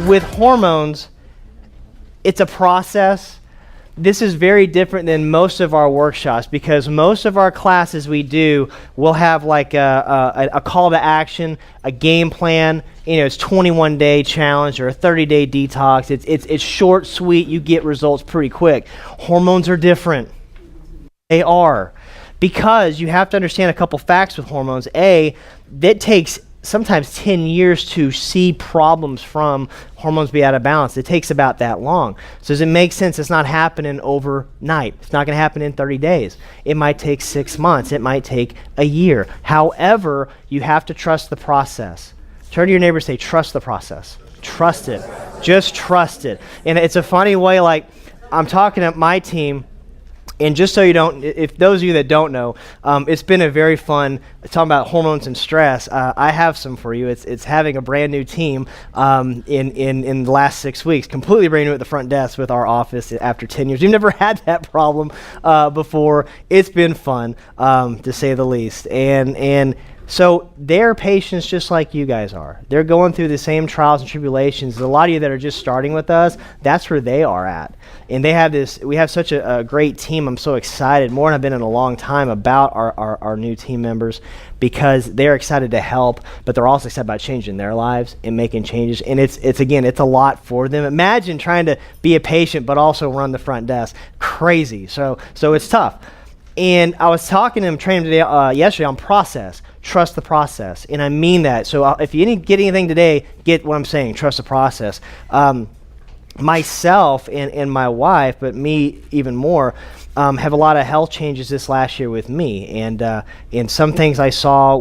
with hormones, it's a process. This is very different than most of our workshops because most of our classes we do will have like a call to action, a game plan. It's 21-day challenge or a 30-day detox. It's short, sweet. You get results pretty quick. Hormones are different. They are, because you have to understand a couple facts with hormones. That takes sometimes 10 years to see problems from hormones be out of balance. It takes about that long. So does it make sense? It's not happening overnight. It's not going to happen in 30 days. It might take 6 months. It might take a year. However, you have to trust the process. Turn to your neighbor and say, trust the process. Trust it. Just trust it. And it's a funny way, like I'm talking to my team. And just so you don't, if those of you that don't know, it's been a very fun, talking about hormones and stress, I have some for you. It's having a brand new team in the last 6 weeks, completely brand new at the front desk with our office after 10 years. We've never had that problem before. It's been fun, to say the least. And so they're patients just like you guys are. They're going through the same trials and tribulations. A lot of you that are just starting with us, that's where they are at. And we have such a great team. I'm so excited, more than I've been in a long time, about our new team members, because they're excited to help, but they're also excited about changing their lives and making changes. And it's a lot for them. Imagine trying to be a patient but also run the front desk. Crazy. So it's tough. And I was talking to him, training today, yesterday on process. Trust the process. And I mean that. So if you didn't get anything today, get what I'm saying. Trust the process. Myself and my wife, but me even more, have a lot of health changes this last year with me. And some things I saw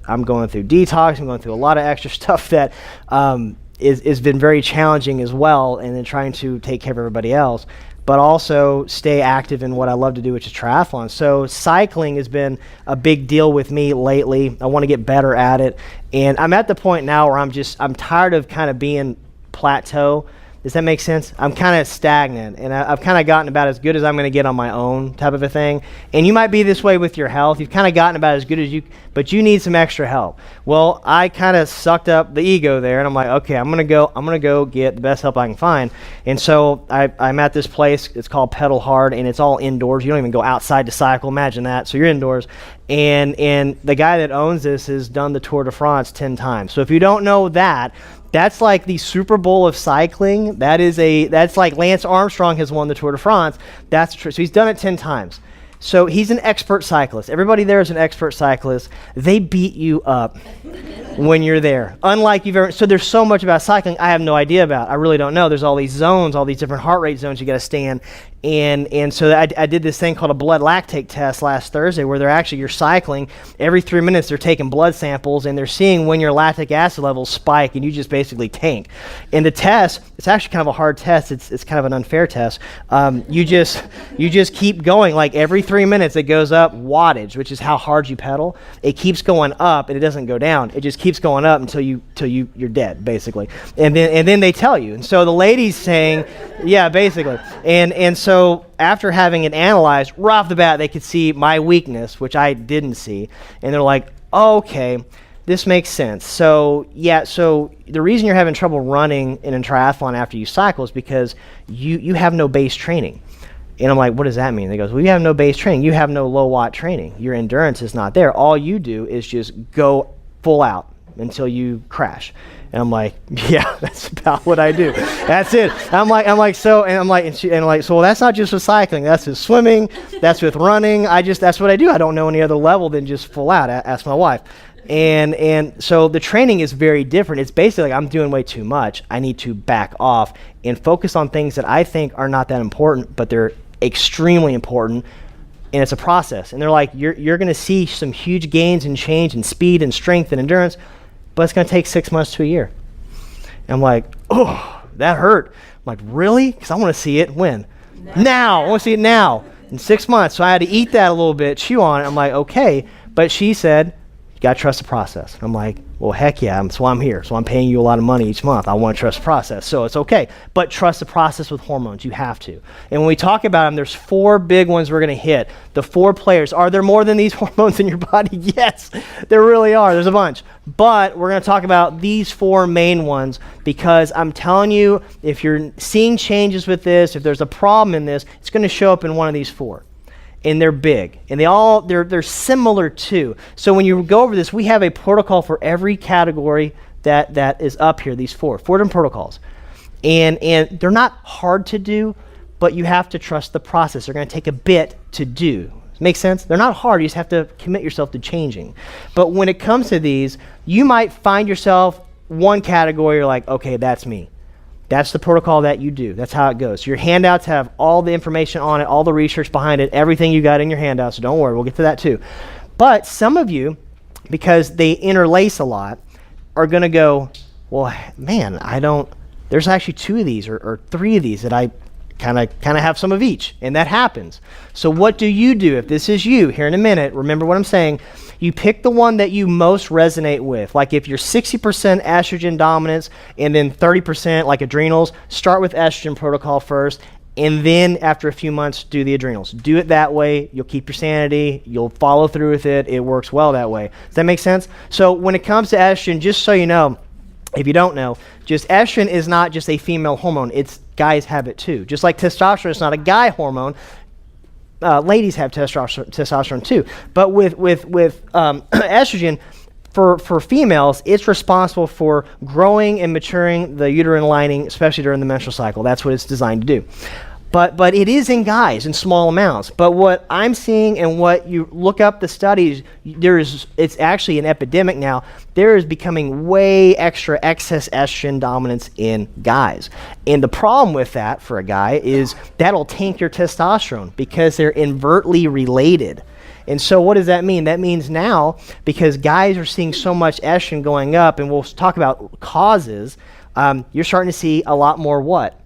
I'm going through detox, I'm going through a lot of extra stuff that has been very challenging as well, and then trying to take care of everybody else, but also stay active in what I love to do, which is triathlon. So cycling has been a big deal with me lately. I want to get better at it. And I'm at the point now where I'm tired of kind of being plateau. Does that make sense? I'm kind of stagnant, and I've kind of gotten about as good as I'm going to get on my own type of a thing. And you might be this way with your health. You've kind of gotten about as good as but you need some extra help. Well, I kind of sucked up the ego there, and I'm like, okay, I'm going to go get the best help I can find. And so I'm at this place. It's called Pedal Hard, and it's all indoors. You don't even go outside to cycle. Imagine that. So you're indoors. And the guy that owns this has done the Tour de France 10 times. So if you don't know that, that's like the Super Bowl of cycling. That's like Lance Armstrong has won the Tour de France. That's true. So he's done it 10 times. So he's an expert cyclist. Everybody there is an expert cyclist. They beat you up when you're there. Unlike you've ever, so there's so much about cycling I have no idea about. I really don't know. There's all these zones, all these different heart rate zones you got to stay in. And so I did this thing called a blood lactate test last Thursday, where you're cycling. Every 3 minutes they're taking blood samples, and they're seeing when your lactic acid levels spike, and you just basically tank. And the test, it's actually kind of a hard test. It's kind of an unfair test. You just keep going. Like every 3 minutes it goes up wattage, which is how hard you pedal. It keeps going up, and it doesn't go down. It just keeps going up until you're dead, basically. And then they tell you. And so the lady's saying, yeah, basically. And so after having it analyzed, right off the bat, they could see my weakness, which I didn't see. And they're like, oh, okay, this makes sense. So the reason you're having trouble running in a triathlon after you cycle is because you have no base training. And I'm like, what does that mean? They goes, well, you have no base training. You have no low watt training. Your endurance is not there. All you do is just go full out until you crash. And I'm like, yeah, that's about what I do. That's it. I'm like, so well, that's not just with cycling. That's with swimming. That's with running. That's what I do. I don't know any other level than just full out. Ask my wife. And so the training is very different. It's basically like I'm doing way too much. I need to back off and focus on things that I think are not that important, but they're extremely important. And it's a process. And they're like, you're going to see some huge gains and change in speed and strength and endurance, but it's going to take 6 months to a year. And I'm like, oh, that hurt. I'm like, really? Because I want to see it when? Now. I want to see it now. In 6 months. So I had to eat that a little bit, chew on it. I'm like, okay. But she said, you got to trust the process. I'm like, well, heck yeah. That's why I'm here. So I'm paying you a lot of money each month. I want to trust the process. So it's okay. But trust the process with hormones. You have to. And when we talk about them, there's 4 big ones we're going to hit. The 4 players. Are there more than these hormones in your body? Yes, there really are. There's a bunch. But we're going to talk about these 4 main ones because I'm telling you, if you're seeing changes with this, if there's a problem in this, it's going to show up in one of these 4. And they're big, and they're similar too. So when you go over this, we have a protocol for every category that is up here, these 4 different protocols. And they're not hard to do, but you have to trust the process. They're going to take a bit to do. Make sense? They're not hard. You just have to commit yourself to changing. But when it comes to these, you might find yourself one category, you're like, okay, that's me. That's the protocol that you do. That's how it goes. Your handouts have all the information on it, all the research behind it, everything you got in your handout, so don't worry. We'll get to that too. But some of you, because they interlace a lot, are going to go, well, man, there's actually 2 of these or 3 of these that I kind of have some of each, and that happens. So what do? If this is you, here in a minute, remember what I'm saying, you pick the one that you most resonate with. Like if you're 60% estrogen dominance and then 30% like adrenals, start with estrogen protocol first, and then after a few months, do the adrenals. Do it that way. You'll keep your sanity. You'll follow through with it. It works well that way. Does that make sense? So when it comes to estrogen, just so you know, if you don't know, just estrogen is not just a female hormone. Guys have it too. Just like testosterone is not a guy hormone. Ladies have testosterone too. But with estrogen, for females, it's responsible for growing and maturing the uterine lining, especially during the menstrual cycle. That's what it's designed to do. But it is in guys in small amounts. But what I'm seeing and what you look up the studies, it's actually an epidemic now. There is becoming way extra excess estrogen dominance in guys. And the problem with that for a guy is that'll tank your testosterone because they're inversely related. And so what does that mean? That means now, because guys are seeing so much estrogen going up, and we'll talk about causes, you're starting to see a lot more what?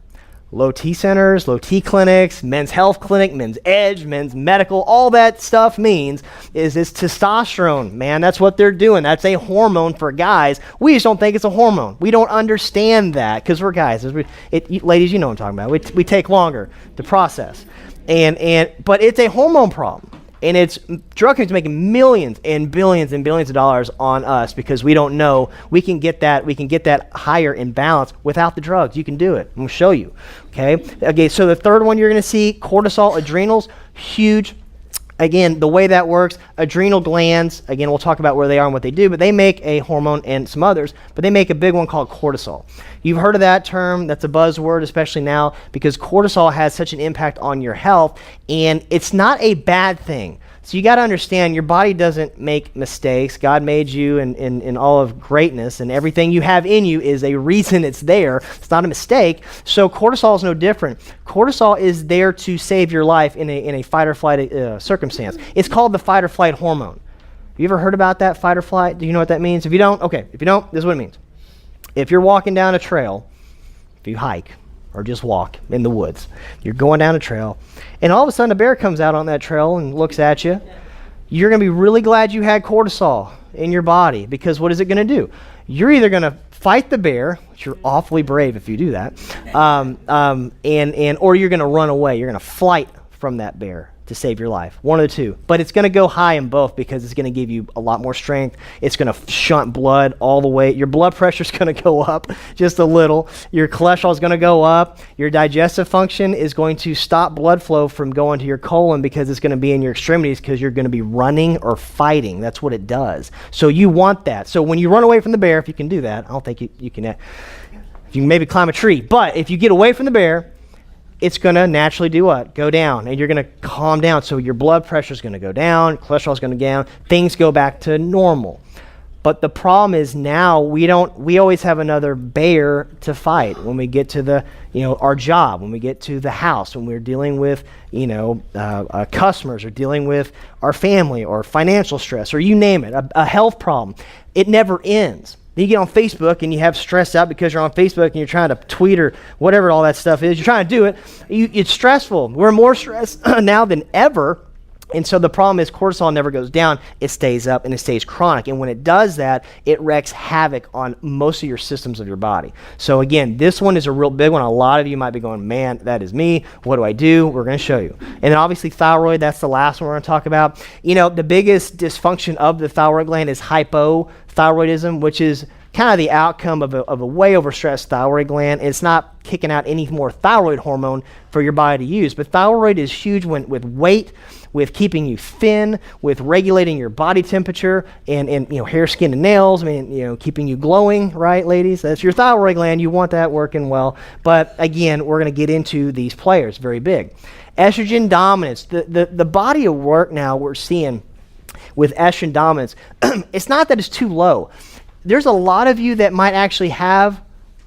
Low T centers, low T clinics, men's health clinic, men's edge, men's medical, all that stuff means is it's testosterone, man. That's what they're doing. That's a hormone for guys. We just don't think it's a hormone. We don't understand that because we're guys. Ladies, you know what I'm talking about. We take longer to process. But it's a hormone problem. And it's drug companies making millions and billions of dollars on us because we don't know we can get that higher in balance without the drugs. You can do it. I'm going to show you. Okay, so the third one you're going to see, cortisol, adrenals, huge. Again, the way that works, adrenal glands, again, we'll talk about where they are and what they do, but they make a hormone and some others, but they make a big one called cortisol. You've heard of that term. That's a buzzword, especially now, because cortisol has such an impact on your health, and it's not a bad thing. So you got to understand your body doesn't make mistakes. God made you in all of greatness, and everything you have in you is a reason it's there. It's not a mistake. So cortisol is no different. Cortisol is there to save your life in a fight or flight circumstance. It's called the fight or flight hormone. Have you ever heard about that, fight or flight? Do you know what that means? If you don't, this is what it means. If you're walking down a trail, if you hike, or just walk in the woods. You're going down a trail, and all of a sudden a bear comes out on that trail and looks at you. You're going to be really glad you had cortisol in your body, because what is it going to do? You're either going to fight the bear, which you're awfully brave if you do that, or you're going to run away. You're going to flight from that bear to save your life. One of the two. But it's going to go high in both because it's going to give you a lot more strength. It's going to shunt blood all the way. Your blood pressure is going to go up just a little. Your cholesterol is going to go up. Your digestive function is going to stop blood flow from going to your colon because it's going to be in your extremities because you're going to be running or fighting. That's what it does. So you want that. So when you run away from the bear, if you can do that, I don't think you can. You can maybe climb a tree. But if you get away from the bear, it's going to naturally do what? Go down, and you're going to calm down. So your blood pressure is going to go down, cholesterol is going to go down, things go back to normal. But the problem is now we always have another bear to fight when we get to our job, when we get to the house, when we're dealing with, customers, or dealing with our family, or financial stress, or you name it, a health problem. It never ends. Then you get on Facebook and you have stress out because you're on Facebook and you're trying to tweet or whatever all that stuff is. You're trying to do it. It's stressful. We're more stressed now than ever And so the problem is cortisol never goes down. It stays up and it stays chronic. And when it does that, it wreaks havoc on most of your systems of your body. So again, this one is a real big one. A lot of you might be going, man, that is me. What do I do? We're going to show you. And then obviously thyroid, that's the last one we're going to talk about. You know, the biggest dysfunction of the thyroid gland is hypothyroidism, which is kind of the outcome of a way overstressed thyroid gland. It's not kicking out any more thyroid hormone for your body to use. But thyroid is huge with weight, with keeping you thin, with regulating your body temperature, and you know, hair, skin, and nails. I mean, you know, keeping you glowing, right, ladies? That's your thyroid gland. You want that working well. But again, we're going to get into these players, very big. Estrogen dominance. The body of work now we're seeing with estrogen dominance, it's not that it's too low. There's a lot of you that might actually have,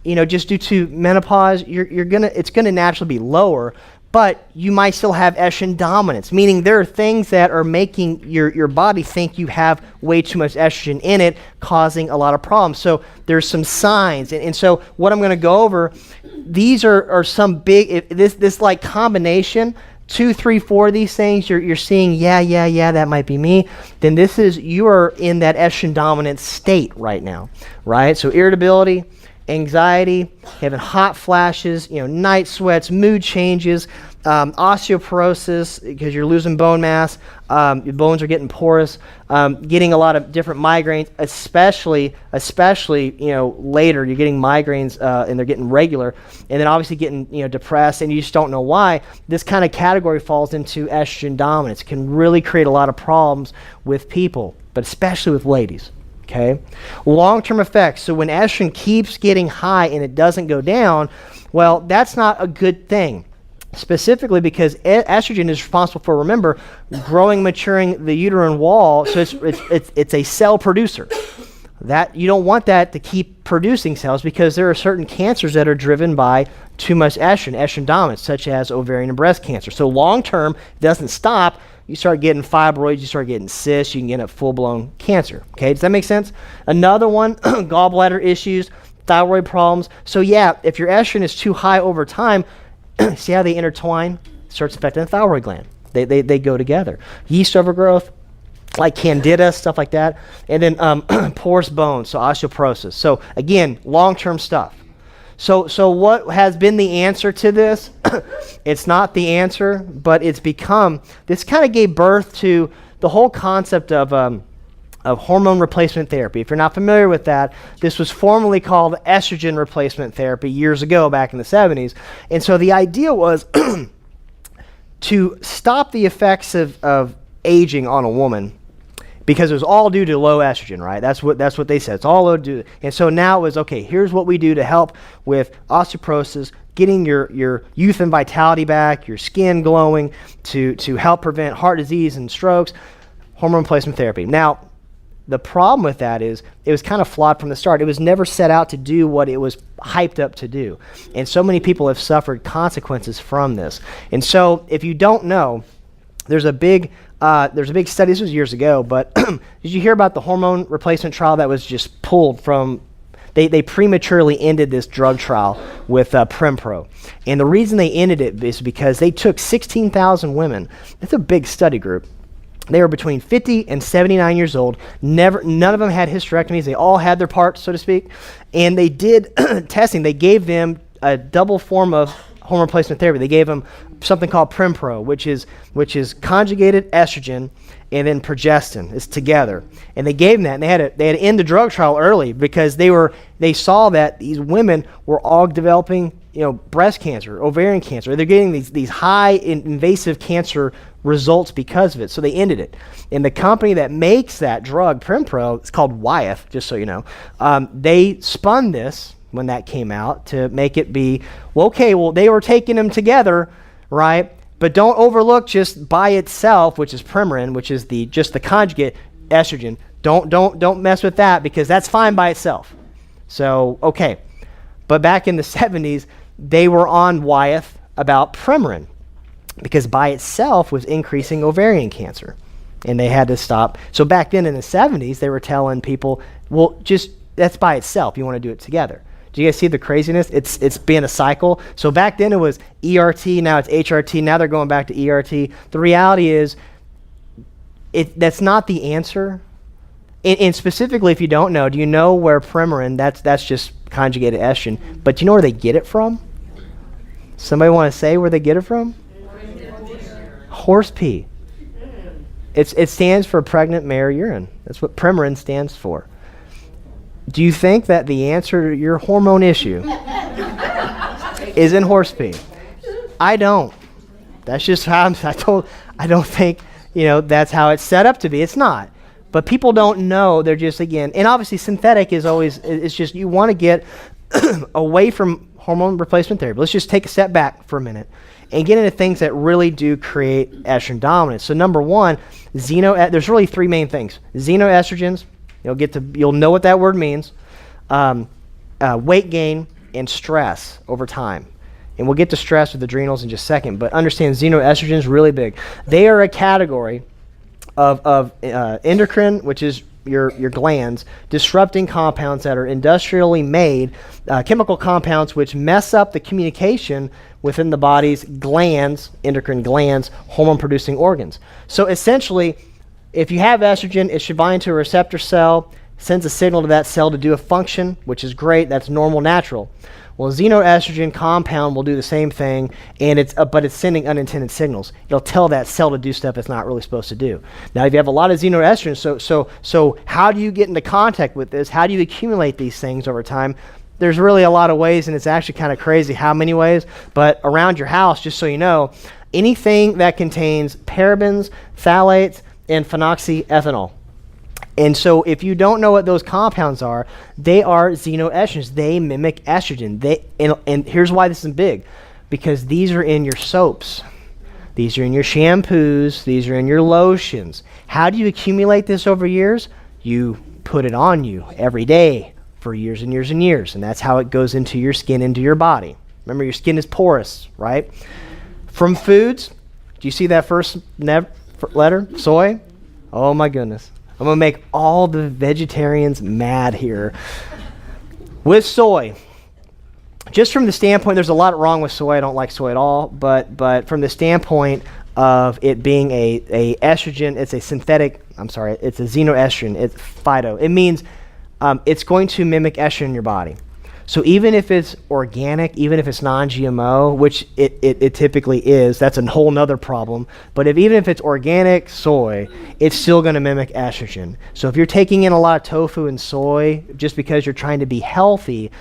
you know, just due to menopause, it's gonna naturally be lower, but you might still have estrogen dominance, meaning there are things that are making your body think you have way too much estrogen in it, causing a lot of problems. So there's some signs, and so what I'm gonna go over, these are some big, this like combination, 2, 3, 4 of these things, you're seeing, yeah, that might be me, then you are in that estrogen dominant state right now, right? So irritability, anxiety, having hot flashes, you know, night sweats, mood changes, osteoporosis because you're losing bone mass, your bones are getting porous, getting a lot of different migraines, especially you know, later you're getting migraines and they're getting regular, and then obviously getting, you know, depressed, and you just don't know why. This kind of category falls into estrogen dominance. It can really create a lot of problems with people, but especially with ladies. Okay, long-term effects. So when estrogen keeps getting high and it doesn't go down, well, that's not a good thing. Specifically because estrogen is responsible for, remember, growing, maturing the uterine wall. So it's a cell producer. That you don't want that to keep producing cells, because there are certain cancers that are driven by too much estrogen dominance, such as ovarian and breast cancer. So long-term, it doesn't stop. You start getting fibroids, you start getting cysts, you can get a full-blown cancer. Okay, does that make sense? Another one, gallbladder issues, thyroid problems. So yeah, if your estrogen is too high over time, see how they intertwine? It starts affecting the thyroid gland. They go together. Yeast overgrowth, like candida, stuff like that. And then porous bones, so osteoporosis. So again, long-term stuff. So what has been the answer to this? It's not the answer, but it's become, this kind of gave birth to the whole concept of hormone replacement therapy. If you're not familiar with that, this was formerly called estrogen replacement therapy years ago, back in the 70s. And so the idea was to stop the effects of aging on a woman, because it was all due to low estrogen, right? That's what they said. It's all due. And so now it was, okay, here's what we do to help with osteoporosis, getting your youth and vitality back, your skin glowing, to help prevent heart disease and strokes, hormone replacement therapy. Now, the problem with that is it was kind of flawed from the start. It was never set out to do what it was hyped up to do. And so many people have suffered consequences from this. And so if you don't know, there's a big study, this was years ago, but did you hear about the hormone replacement trial that was just pulled from, they prematurely ended this drug trial with Prempro. And the reason they ended it is because they took 16,000 women. That's a big study group. They were between 50 and 79 years old. None of them had hysterectomies. They all had their parts, so to speak. And they did testing. They gave them a double form of hormone replacement therapy. They gave them something called Prempro, which is conjugated estrogen and then progestin. It's together. And they gave them that, and they had to end the drug trial early because they saw that these women were all developing, you know, breast cancer, ovarian cancer. They're getting these high invasive cancer results because of it. So they ended it. And the company that makes that drug, Prempro, it's called Wyeth, just so you know. They spun this when that came out to make it be, well, they were taking them together, right? But don't overlook just by itself, which is Premarin, which is just the conjugate estrogen. Don't mess with that, because that's fine by itself. So, okay. But back in the 70s, they were on Wyeth about Premarin, because by itself was increasing ovarian cancer. And they had to stop. So back then in the 70s, they were telling people, well, just that's by itself. You want to do it together. Do you guys see the craziness? It's been a cycle. So back then it was ERT, now it's HRT, now they're going back to ERT. The reality is That's not the answer. And specifically, if you don't know, do you know where Premarin, that's just conjugated estrogen, but do you know where they get it from? Somebody want to say where they get it from? Horse pee. It stands for pregnant mare urine. That's what Premarin stands for. Do you think that the answer to your hormone issue is in horse pee? I don't. That's just how I don't think, that's how it's set up to be. It's not. But people don't know. They're just, again, and obviously synthetic is always, it's just you want to get away from hormone replacement therapy. Let's just take a step back for a minute and get into things that really do create estrogen dominance. So number one, there's really three main things. Xenoestrogens, you'll know what that word means, weight gain, and stress over time. And we'll get to stress with adrenals in just a second, but understand xenoestrogens really big. They are a category of endocrine, which is your glands, disrupting compounds that are industrially made, chemical compounds which mess up the communication within the body's glands, endocrine glands, hormone-producing organs. So essentially, if you have estrogen, it should bind to a receptor cell, sends a signal to that cell to do a function, which is great, that's normal, natural. Well, xenoestrogen compound will do the same thing, and but it's sending unintended signals. It'll tell that cell to do stuff it's not really supposed to do. Now, if you have a lot of xenoestrogen, so how do you get into contact with this? How do you accumulate these things over time? There's really a lot of ways, and it's actually kind of crazy how many ways. But around your house, just so you know, anything that contains parabens, phthalates, and phenoxyethanol. And so if you don't know what those compounds are, they are xenoestrogens. They mimic estrogen. And here's why this is big. Because these are in your soaps. These are in your shampoos. These are in your lotions. How do you accumulate this over years? You put it on you every day for years and years and years. And that's how it goes into your skin, into your body. Remember, your skin is porous, right? From foods, do you see that first letter? Soy? Oh my goodness. I'm going to make all the vegetarians mad here. With soy, just from the standpoint, there's a lot wrong with soy. I don't like soy at all, but from the standpoint of it being a estrogen, it's a xenoestrogen, it's phyto. It means it's going to mimic estrogen in your body. So even if it's organic, even if it's non-GMO, which it typically is, that's a whole nother problem. But even if it's organic soy, it's still going to mimic estrogen. So if you're taking in a lot of tofu and soy just because you're trying to be healthy,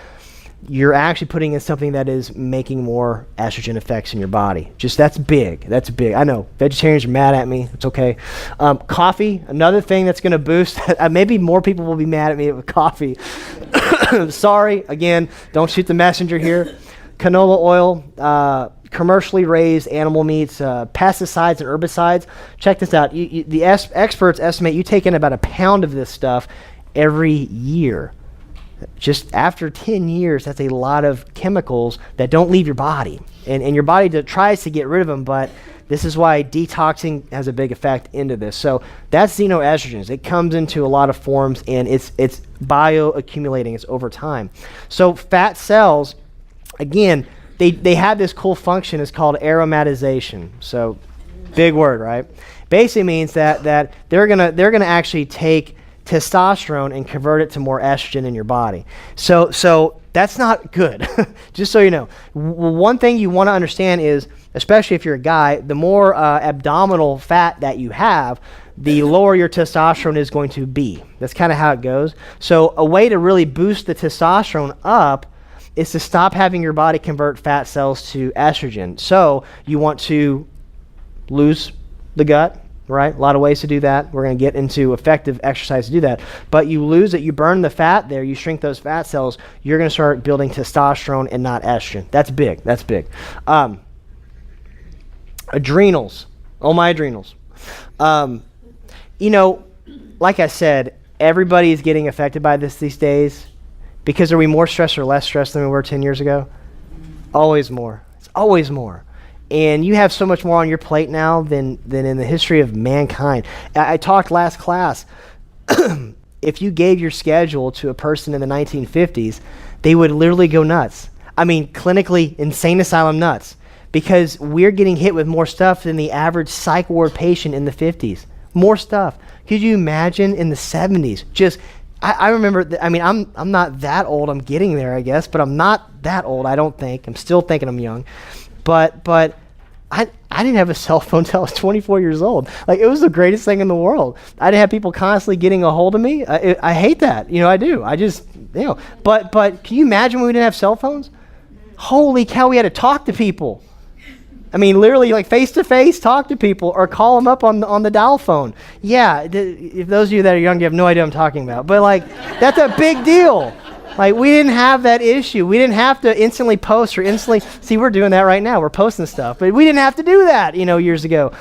you're actually putting in something that is making more estrogen effects in your body. That's big. That's big. I know vegetarians are mad at me. It's okay. Coffee, another thing that's going to boost. Maybe more people will be mad at me with coffee. Sorry, again, don't shoot the messenger here. Canola oil, commercially raised animal meats, pesticides and herbicides. Check this out. The experts estimate you take in about a pound of this stuff every year. Just after 10 years, that's a lot of chemicals that don't leave your body. And your body tries to get rid of them, but this is why detoxing has a big effect into this. So that's xenoestrogens. It comes into a lot of forms, and it's bioaccumulating. It's over time. So fat cells, again, they have this cool function. It's called aromatization. So big word, right? Basically means that they're gonna actually take testosterone and convert it to more estrogen in your body. So that's not good, just so you know. One thing you want to understand is, especially if you're a guy, the more abdominal fat that you have, the lower your testosterone is going to be. That's kind of how it goes. So a way to really boost the testosterone up is to stop having your body convert fat cells to estrogen. So you want to lose the gut, right? A lot of ways to do that. We're going to get into effective exercise to do that. But you lose it, you burn the fat there, you shrink those fat cells, you're going to start building testosterone and not estrogen. That's big. That's big. Adrenals. Oh, my adrenals. Like I said, everybody is getting affected by this these days. Because are we more stressed or less stressed than we were 10 years ago? Always more. It's always more. And you have so much more on your plate now than in the history of mankind. I talked last class, if you gave your schedule to a person in the 1950s, they would literally go nuts. I mean, clinically insane asylum nuts. Because we're getting hit with more stuff than the average psych ward patient in the 50s. More stuff. Could you imagine in the 70s? I remember, I'm not that old. I'm getting there, I guess, but I'm not that old, I don't think. I'm still thinking I'm young. But I didn't have a cell phone until I was 24 years old. Like, it was the greatest thing in the world. I didn't have people constantly getting a hold of me. I hate that. I do. But can you imagine when we didn't have cell phones? Holy cow, we had to talk to people. Literally, like, face-to-face talk to people or call them up on the dial phone. Yeah, if those of you that are young, you have no idea what I'm talking about. But, like, that's a big deal. Like, we didn't have that issue. We didn't have to instantly post or instantly... See, we're doing that right now. We're posting stuff. But we didn't have to do that, years ago.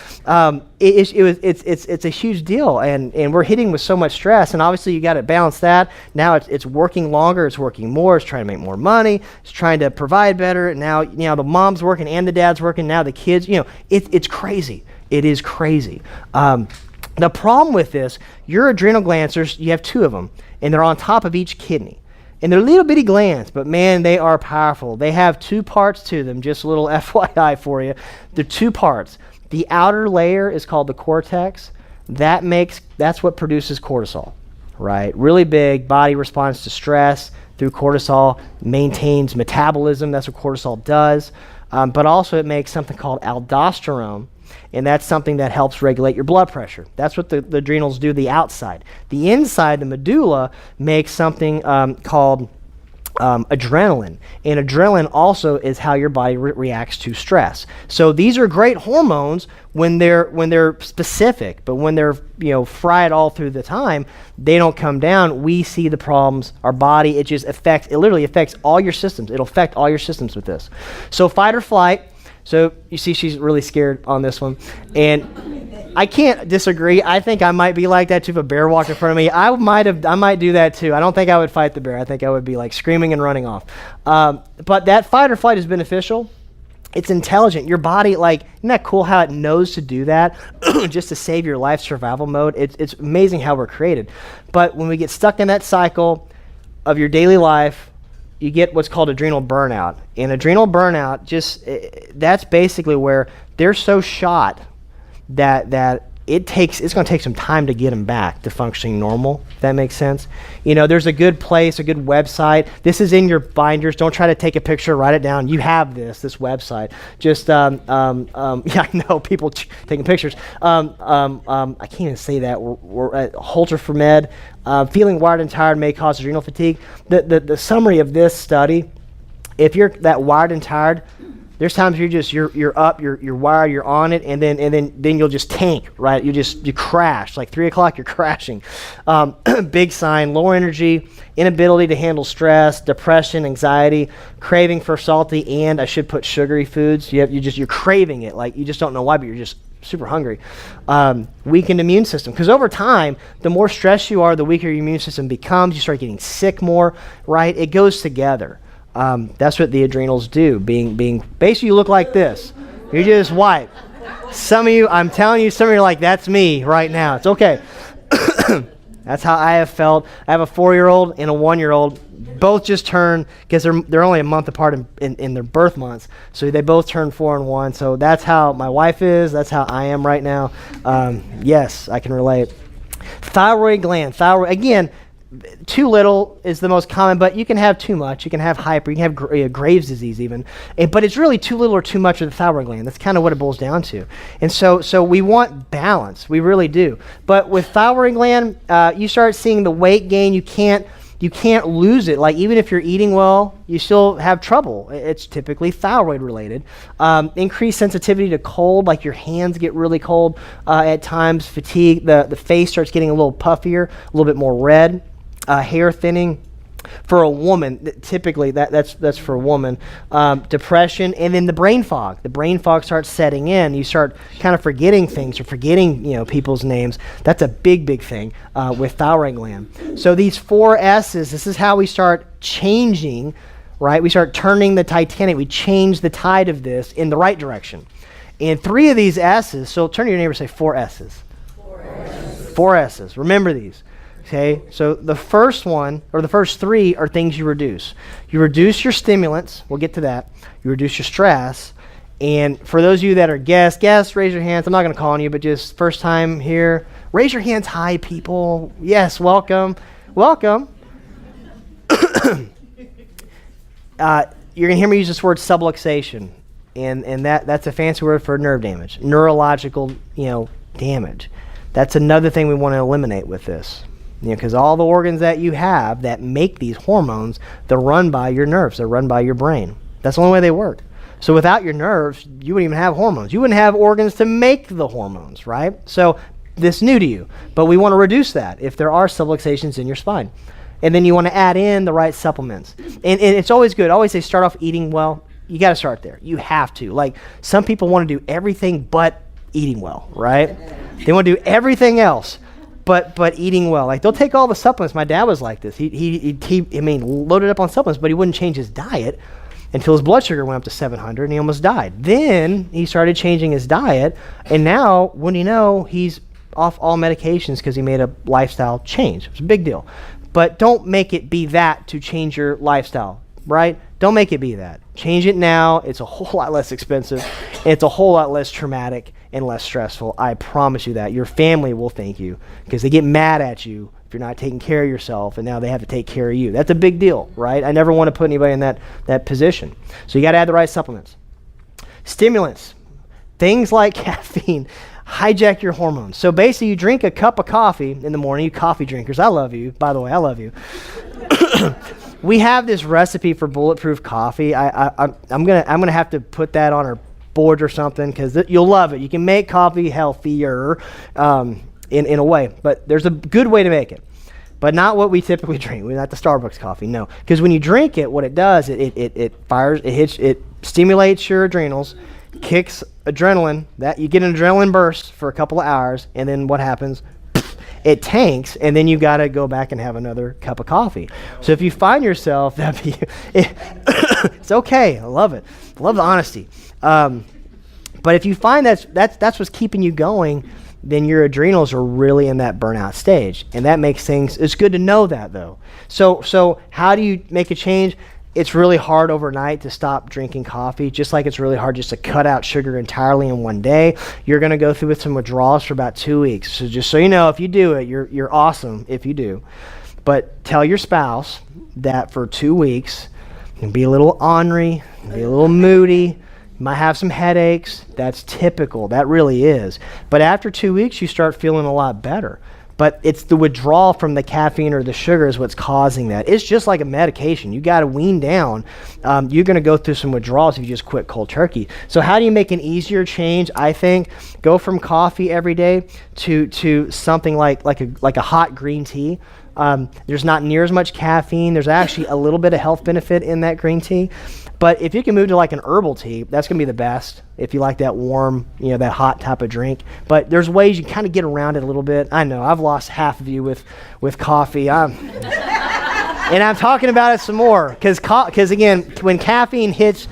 It's a huge deal, and we're hitting with so much stress, and obviously you got to balance that. Now it's working longer, it's working more, it's trying to make more money, it's trying to provide better. Now, the mom's working and the dad's working, now the kids, it's crazy. It is crazy. The problem with this, your adrenal glands, you have two of them, and they're on top of each kidney. And they're little bitty glands, but man, they are powerful. They have two parts to them, just a little FYI for you. They're two parts. The outer layer is called the cortex. That's what produces cortisol, right? Really big. Body responds to stress through cortisol, maintains metabolism. That's what cortisol does. But also it makes something called aldosterone, and that's something that helps regulate your blood pressure. That's what the adrenals do, the outside. The inside, the medulla, makes something called adrenaline. And adrenaline also is how your body reacts to stress. So these are great hormones when they're specific, but when they're fried all through the time, they don't come down. We see the problems. Our body, it literally affects all your systems. It'll affect all your systems with this. So fight or flight. So you see she's really scared on this one. And I can't disagree. I think I might be like that too. If a bear walked in front of me, I might do that too. I don't think I would fight the bear. I think I would be like screaming and running off. But that fight or flight is beneficial. It's intelligent. Your body, like, isn't that cool how it knows to do that just to save your life, survival mode? It's amazing how we're created. But when we get stuck in that cycle of your daily life, you get what's called adrenal burnout. And adrenal burnout, that's basically where they're so shot that it's going to take some time to get them back to functioning normal, if that makes sense. There's a good place, a good website. This is in your binders. Don't try to take a picture, write it down. You have this website. Just, yeah, I know people taking pictures. I can't even say that. We're at Holter for Med. Feeling wired and tired may cause adrenal fatigue. The summary of this study, if you're that wired and tired, there's times you're up, you're wired, you're on it, and then you'll just tank, right? You crash. Like 3 o'clock, you're crashing. Big sign: lower energy, inability to handle stress, depression, anxiety, craving for salty and, I should put, sugary foods. You're craving it, like you just don't know why, but you're just super hungry. Weakened immune system, because over time, the more stressed you are, the weaker your immune system becomes. You start getting sick more, right? It goes together. That's what the adrenals do. Being basically, you look like this. You're just white. Some of you, I'm telling you, some of you are like, that's me right now. It's okay. That's how I have felt. I have a 4-year-old and a 1-year-old. Both just turned, because they're only a month apart in their birth months. So they both turned 4 and 1. So that's how my wife is. That's how I am right now. Yes, I can relate. Thyroid gland. Again, too little is the most common, but you can have too much. You can have hyper. You can have Graves' disease even. But it's really too little or too much of the thyroid gland. That's kind of what it boils down to. And so we want balance. We really do. But with thyroid gland, you start seeing the weight gain. You can't lose it. Like, even if you're eating well, you still have trouble. It's typically thyroid related. Increased sensitivity to cold, like your hands get really cold at times. Fatigue. The face starts getting a little puffier, a little bit more red. Hair thinning. For a woman, typically that's for a woman. Depression, and then the brain fog. The brain fog starts setting in. You start kind of forgetting things or forgetting people's names. That's a big thing with thyroid gland. So these 4 S's, this is how we start changing, right? We start turning the Titanic. We change the tide of this in the right direction. And 3 of these S's, so turn to your neighbor and say 4 S's. 4 S's. 4 S's. Remember these. Okay, so the first one, or the first 3, are things you reduce. You reduce your stimulants. We'll get to that. You reduce your stress. And for those of you that are guests, raise your hands. I'm not going to call on you, but just first time here. Raise your hands high, people. Yes, welcome. Welcome. You're going to hear me use this word subluxation, and that's a fancy word for nerve damage, neurological, damage. That's another thing we want to eliminate with this. Because all the organs that you have that make these hormones, they're run by your nerves. They're run by your brain. That's the only way they work. So without your nerves, you wouldn't even have hormones. You wouldn't have organs to make the hormones, right? So this is new to you. But we want to reduce that if there are subluxations in your spine. And then you want to add in the right supplements. And it's always good. I always say start off eating well. You got to start there. You have to. Like, some people want to do everything but eating well, right? They want to do everything else but eating well. Like, they'll take all the supplements. My dad was like this. He loaded up on supplements, but he wouldn't change his diet until his blood sugar went up to 700 and he almost died. Then he started changing his diet, and now, when you know, he's off all medications because he made a lifestyle change. It's a big deal. But don't make it be that to change your lifestyle, right? Don't make it be that. Change it now. It's a whole lot less expensive. It's a whole lot less traumatic and less stressful. I promise you that. Your family will thank you because they get mad at you if you're not taking care of yourself, and now they have to take care of you. That's a big deal, right? I never want to put anybody in that position. So you got to add the right supplements. Stimulants. Things like caffeine hijack your hormones. So basically, you drink a cup of coffee in the morning. You coffee drinkers, I love you. By the way, I love you. We have this recipe for bulletproof coffee. I'm gonna have to put that on our board or something because you'll love it. You can make coffee healthier in a way, but there's a good way to make it, but not what we typically drink. We're not the Starbucks coffee, no. Because when you drink it, what it does, it stimulates your adrenals, kicks adrenaline. That you get an adrenaline burst for a couple of hours, and then what happens? It tanks, and then you got to go back and have another cup of coffee. So if you find yourself, it's okay. I love it. I love the honesty. But if you find that's what's keeping you going, then your adrenals are really in that burnout stage, and that makes things. It's good to know that, though. So how do you make a change? It's really hard overnight to stop drinking coffee, just like it's really hard just to cut out sugar entirely in one day. You're going to go through with some withdrawals for about 2 weeks. So just so you know, if you do it, you're awesome if you do. But tell your spouse that for 2 weeks, you can be a little ornery, be a little moody, you might have some headaches. That's typical. That really is. But after 2 weeks, you start feeling a lot better. But it's the withdrawal from the caffeine or the sugar is what's causing that. It's just like a medication. You got to wean down. You're going to go through some withdrawals if you just quit cold turkey. So how do you make an easier change? I think go from coffee every day to something like a hot green tea. There's not near as much caffeine. There's actually a little bit of health benefit in that green tea. But if you can move to like an herbal tea, that's going to be the best if you like that warm, that hot type of drink. But there's ways you kind of get around it a little bit. I know, I've lost half of you with coffee. And I'm talking about it some more because again, when caffeine's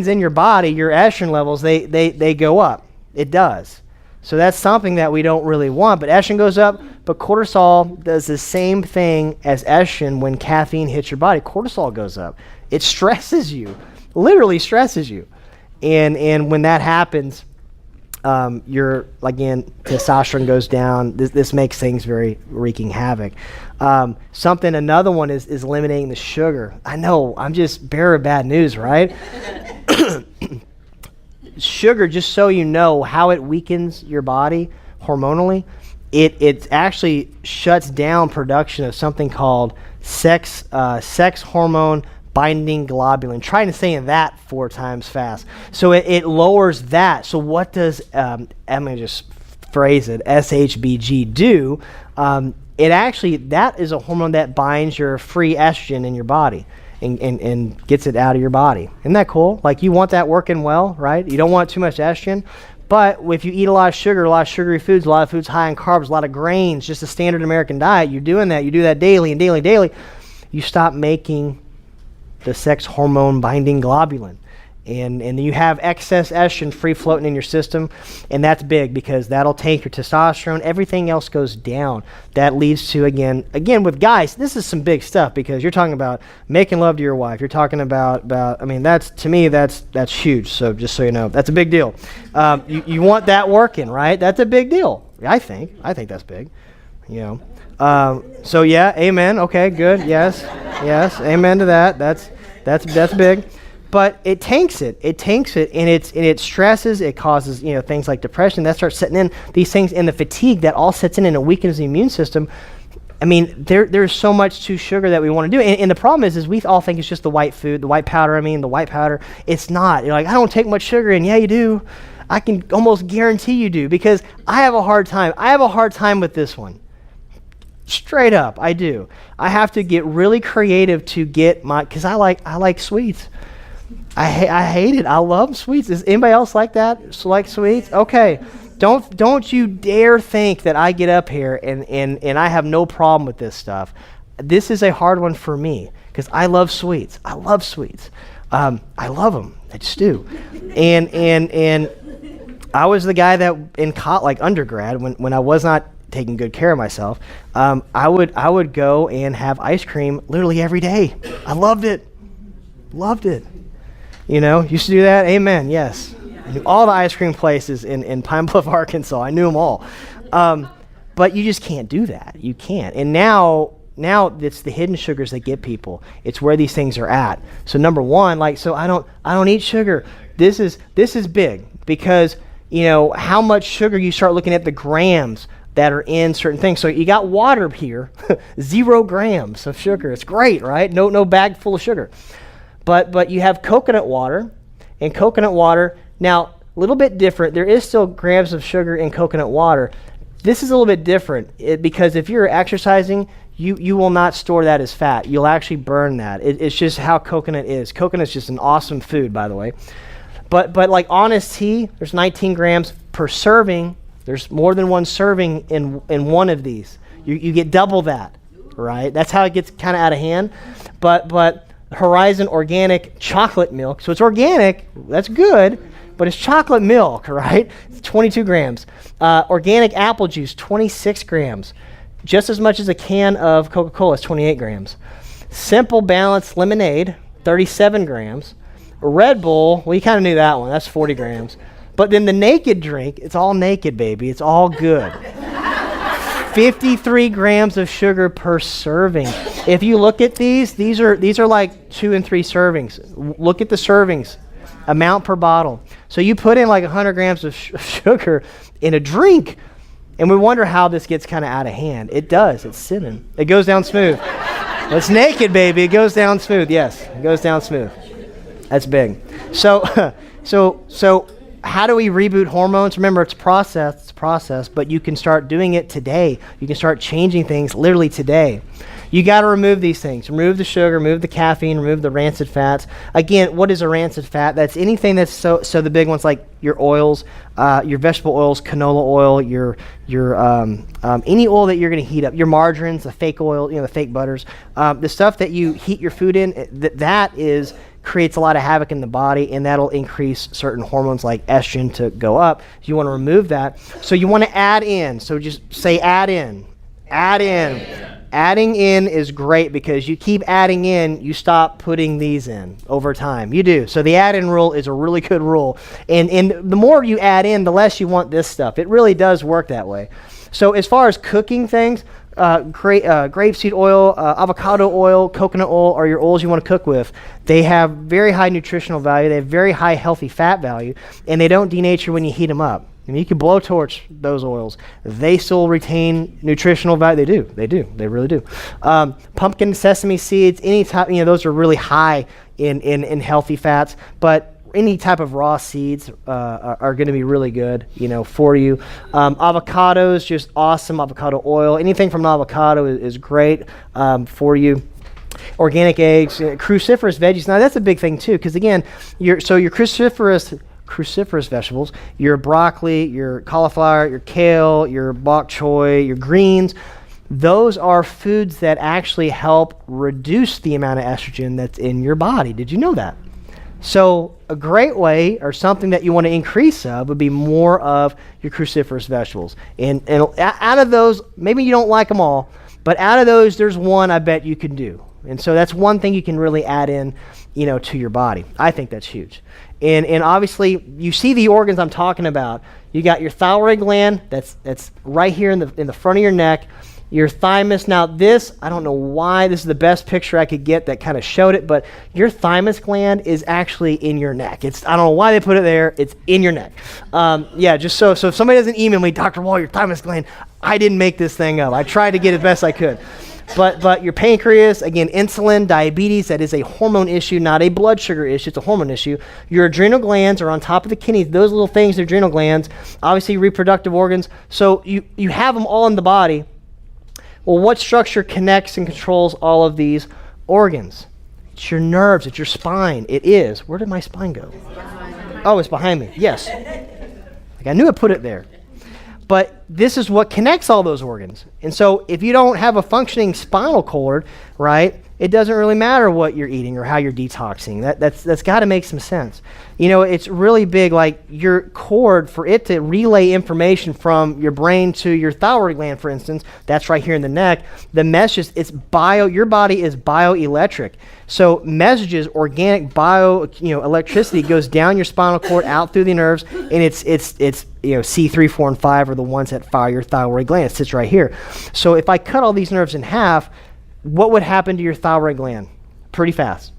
in your body, your estrogen levels, they go up. It does. So that's something that we don't really want. But estrogen goes up, but cortisol does the same thing as estrogen when caffeine hits your body. Cortisol goes up. It stresses you, literally stresses you. And when that happens, testosterone goes down. This makes things very wreaking havoc. Another one is eliminating the sugar. I know, I'm just bearer of bad news, right? Sugar, just so you know how it weakens your body hormonally, it actually shuts down production of something called sex hormone binding globulin. Trying to say that 4 times fast. So it lowers that. So what does, I'm going to just phrase it, SHBG do? That is a hormone that binds your free estrogen in your body and gets it out of your body. Isn't that cool? Like, you want that working well, right? You don't want too much estrogen. But if you eat a lot of sugar, a lot of sugary foods, a lot of foods high in carbs, a lot of grains, just a standard American diet, you're doing that. You do that daily and daily and daily. You stop making the sex hormone binding globulin. And then you have excess estrogen free floating in your system, and that's big because that'll take your testosterone. Everything else goes down. That leads to, again with guys, this is some big stuff because you're talking about making love to your wife. You're talking about that's, to me, that's huge. So just so you know, that's a big deal. You want that working, right? That's a big deal. I think that's big. So yeah, amen. Okay, good. Yes, amen to that. That's big. But it tanks it, and it stresses. It causes things like depression that starts setting in. These things and the fatigue that all sets in and it weakens the immune system. I mean, there's so much to sugar that we want to do, and the problem is we all think it's just the white powder. It's not. You're like, I don't take much sugar, and yeah, you do. I can almost guarantee you do, because I have a hard time. I have a hard time with this one. Straight up, I do. I have to get really creative to get because I like sweets. I hate it. I love sweets. Is anybody else like that? Like sweets? Okay. Don't you dare think that I get up here and I have no problem with this stuff. This is a hard one for me because I love sweets. I love sweets. I love them. I just do. And I was the guy that in undergrad when I was not taking good care of myself, I would go and have ice cream literally every day. I loved it. Used to do that. Amen. Yes. I knew all the ice cream places in Pine Bluff, Arkansas. I knew them all. But you just can't do that. You can't. And now it's the hidden sugars that get people. It's where these things are at. So number one, I don't eat sugar. This is big because how much sugar, you start looking at the grams that are in certain things. So you got water here, 0 grams of sugar. It's great, right? No bag full of sugar. But you have coconut water, and coconut water, now a little bit different. There is still grams of sugar in coconut water. This is a little bit different because if you're exercising, you will not store that as fat. You'll actually burn that. It's just how coconut is. Coconut's just an awesome food, by the way. But like Honest Tea, there's 19 grams per serving. There's more than one serving in one of these. You get double that, right? That's how it gets kind of out of hand. But Horizon Organic chocolate milk, so it's organic, that's good, but it's chocolate milk, right? It's 22 grams. Organic apple juice, 26 grams. Just as much as a can of Coca-Cola is 28 grams. Simple Balanced Lemonade, 37 grams. Red Bull, well, you kind of knew that one, that's 40 grams. But then the naked drink, it's all naked, baby. It's all good. 53 grams of sugar per serving. If you look at these are like 2 and 3 servings. Look at the servings, amount per bottle. So you put in like 100 grams of sugar in a drink, and we wonder how this gets kind of out of hand. It does. It's sinning. It goes down smooth. It's naked, baby. It goes down smooth. Yes, it goes down smooth. That's big. So how do we reboot hormones? Remember, it's process, but you can start doing it today. You can start changing things literally today. You got to remove these things. Remove the sugar, remove the caffeine, remove the rancid fats. Again, what is a rancid fat? That's anything that's so the big ones like your oils, your vegetable oils, canola oil, your any oil that you're going to heat up, your margarines, the fake oil, the fake butters, the stuff that you heat your food in, that creates a lot of havoc in the body, and that'll increase certain hormones like estrogen to go up. You want to remove that. So you want to add in. So just say add in. Add in. Adding in is great because you keep adding in, you stop putting these in over time. You do. So the add-in rule is a really good rule. And the more you add in, the less you want this stuff. It really does work that way. So as far as cooking things, grapeseed oil, avocado oil, coconut oil are your oils you want to cook with. They have very high nutritional value. They have very high healthy fat value, and they don't denature when you heat them up. I mean, you can blowtorch those oils. They still retain nutritional value. They do. They really do. Pumpkin, sesame seeds, any type, those are really high in healthy fats, but any type of raw seeds are going to be really good, for you. Avocados, just awesome. Avocado oil, anything from an avocado is great for you. Organic eggs, cruciferous veggies. Now that's a big thing too, because again, your cruciferous vegetables, your broccoli, your cauliflower, your kale, your bok choy, your greens, those are foods that actually help reduce the amount of estrogen that's in your body. Did you know that? So a great way, or something that you want to increase of, would be more of your cruciferous vegetables. And out of those, maybe you don't like them all, but out of those, there's one I bet you can do. And so that's one thing you can really add in, to your body. I think that's huge. And obviously, you see the organs I'm talking about. You got your thyroid gland, that's right here in the front of your neck. Your thymus, now this, I don't know why, this is the best picture I could get that kind of showed it, but your thymus gland is actually in your neck. I don't know why they put it there, it's in your neck. Just so if somebody doesn't email me, Dr. Wall, your thymus gland, I didn't make this thing up. I tried to get it best I could. But your pancreas, again, insulin, diabetes, that is a hormone issue, not a blood sugar issue. It's a hormone issue. Your adrenal glands are on top of the kidneys. Those little things, the adrenal glands, obviously reproductive organs. So you have them all in the body. Well, what structure connects and controls all of these organs? It's your nerves. It's your spine. It is. Where did my spine go? Oh, it's behind me. Yes. I knew I put it there. But this is what connects all those organs. And so if you don't have a functioning spinal cord, right, it doesn't really matter what you're eating or how you're detoxing. That's got to make some sense. It's really big, like your cord, for it to relay information from your brain to your thyroid gland, for instance, that's right here in the neck. The messages, your body is bioelectric. So messages, organic electricity goes down your spinal cord, out through the nerves, and it's C3, 4, and 5 are the ones that fire your thyroid gland. It sits right here. So if I cut all these nerves in half, what would happen to your thyroid gland? Pretty fast.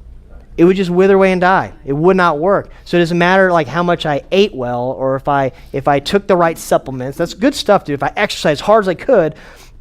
It would just wither away and die. It would not work. So it doesn't matter like how much I ate well or if I took the right supplements. That's good stuff, dude. If I exercise as hard as I could,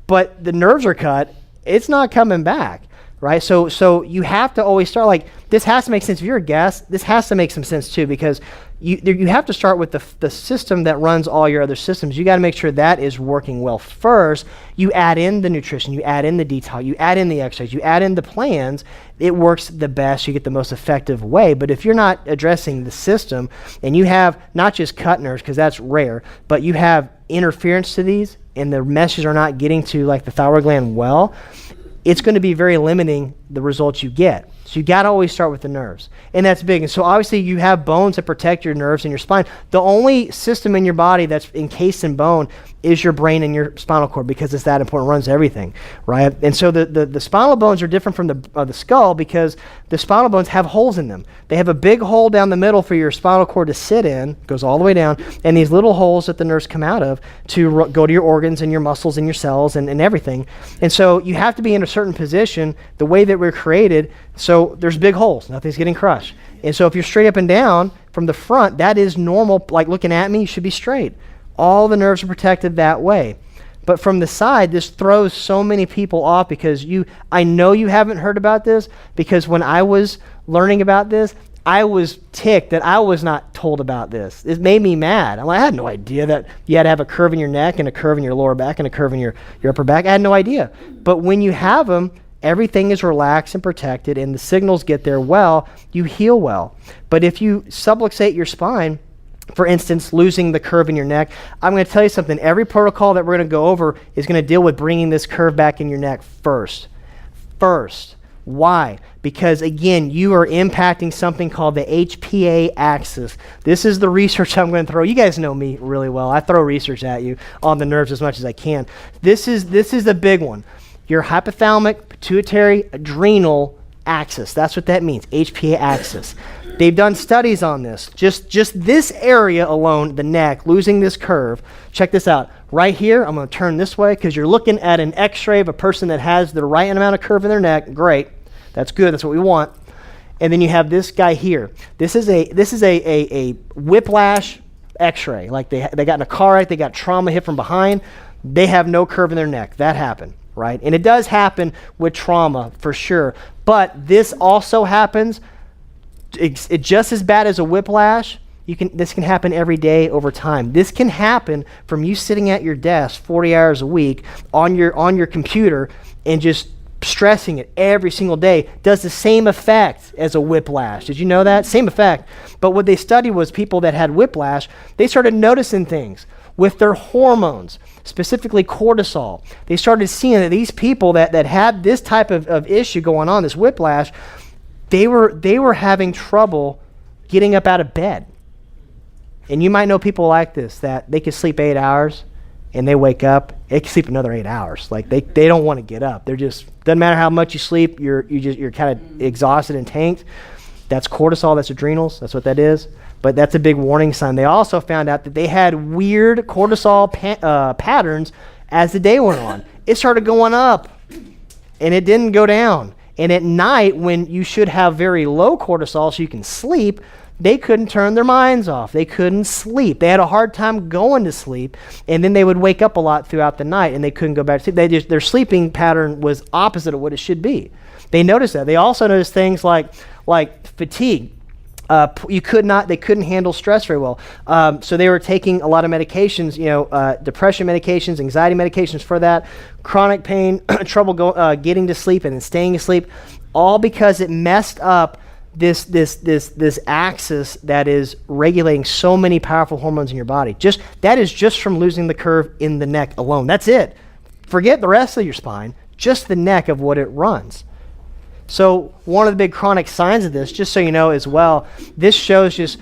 but the nerves are cut, it's not coming back, right? So you have to always start like, this has to make sense. If you're a guest, this has to make some sense too, because you have to start with the system that runs all your other systems. You got to make sure that is working well first. You add in the nutrition, you add in the detox, you add in the exercise, you add in the plans. It works the best. You get the most effective way. But if you're not addressing the system and you have not just cut nerves, because that's rare, but you have interference to these and the messages are not getting to like the thyroid gland well, it's going to be very limiting the results you get. So you got to always start with the nerves. And that's big. And so obviously you have bones that protect your nerves and your spine. The only system in your body that's encased in bone is your brain and your spinal cord, because it's that important, runs everything, right? And so the spinal bones are different from the skull, because the spinal bones have holes in them. They have a big hole down the middle for your spinal cord to sit in, goes all the way down, and these little holes that the nerves come out of to go to your organs and your muscles and your cells and everything. And so you have to be in a certain position, the way that we're created, so there's big holes, nothing's getting crushed. And so if you're straight up and down from the front, that is normal, like looking at me, you should be straight. All the nerves are protected that way. But from the side, this throws so many people off, because I know you haven't heard about this, because when I was learning about this, I was ticked that I was not told about this. It made me mad. I had no idea that you had to have a curve in your neck and a curve in your lower back and a curve in your upper back. I had no idea. But when you have them, everything is relaxed and protected and the signals get there well, you heal well. But if you subluxate your spine, for instance, losing the curve in your neck, I'm going to tell you something. Every protocol that we're going to go over is going to deal with bringing this curve back in your neck first. Why? Because again, you are impacting something called the HPA axis. This is the research I'm going to throw. You guys know me really well. I throw research at you on the nerves as much as I can. This is the big one. Your hypothalamic, pituitary, adrenal axis. That's what that means, HPA axis. They've done studies on this. Just this area alone, the neck, losing this curve. Check this out. Right here, I'm going to turn this way because you're looking at an x-ray of a person that has the right amount of curve in their neck. Great. That's good. That's what we want. And then you have this guy here. This is a whiplash x-ray. Like they got in a car wreck, they got trauma hit from behind. They have no curve in their neck. That happened, right? And it does happen with trauma for sure. But this also happens it's just as bad as a whiplash. This can happen every day over time. This can happen from you sitting at your desk 40 hours a week on your computer and just stressing it every single day. Does the same effect as a whiplash. Did you know that? Same effect. But what they studied was people that had whiplash, they started noticing things with their hormones, specifically cortisol. They started seeing that these people that had this type of issue going on, this whiplash, they were having trouble getting up out of bed. And you might know people like this, that they can sleep 8 hours and they wake up, they can sleep another 8 hours. Like they don't want to get up. They're just, doesn't matter how much you sleep, you're kind of exhausted and tanked. That's cortisol, that's adrenals, that's what that is. But that's a big warning sign. They also found out that they had weird cortisol patterns as the day went on. It started going up, and it didn't go down. And at night, when you should have very low cortisol so you can sleep, they couldn't turn their minds off. They couldn't sleep. They had a hard time going to sleep, and then they would wake up a lot throughout the night, and they couldn't go back to sleep. Their sleeping pattern was opposite of what it should be. They noticed that. They also noticed things like fatigue. They couldn't handle stress very well. So they were taking a lot of medications, depression medications, anxiety medications for that, chronic pain, trouble getting to sleep and then staying asleep, all because it messed up this axis that is regulating so many powerful hormones in your body. That is just from losing the curve in the neck alone. That's it. Forget the rest of your spine, just the neck of what it runs. So one of the big chronic signs of this, just so you know as well, this shows just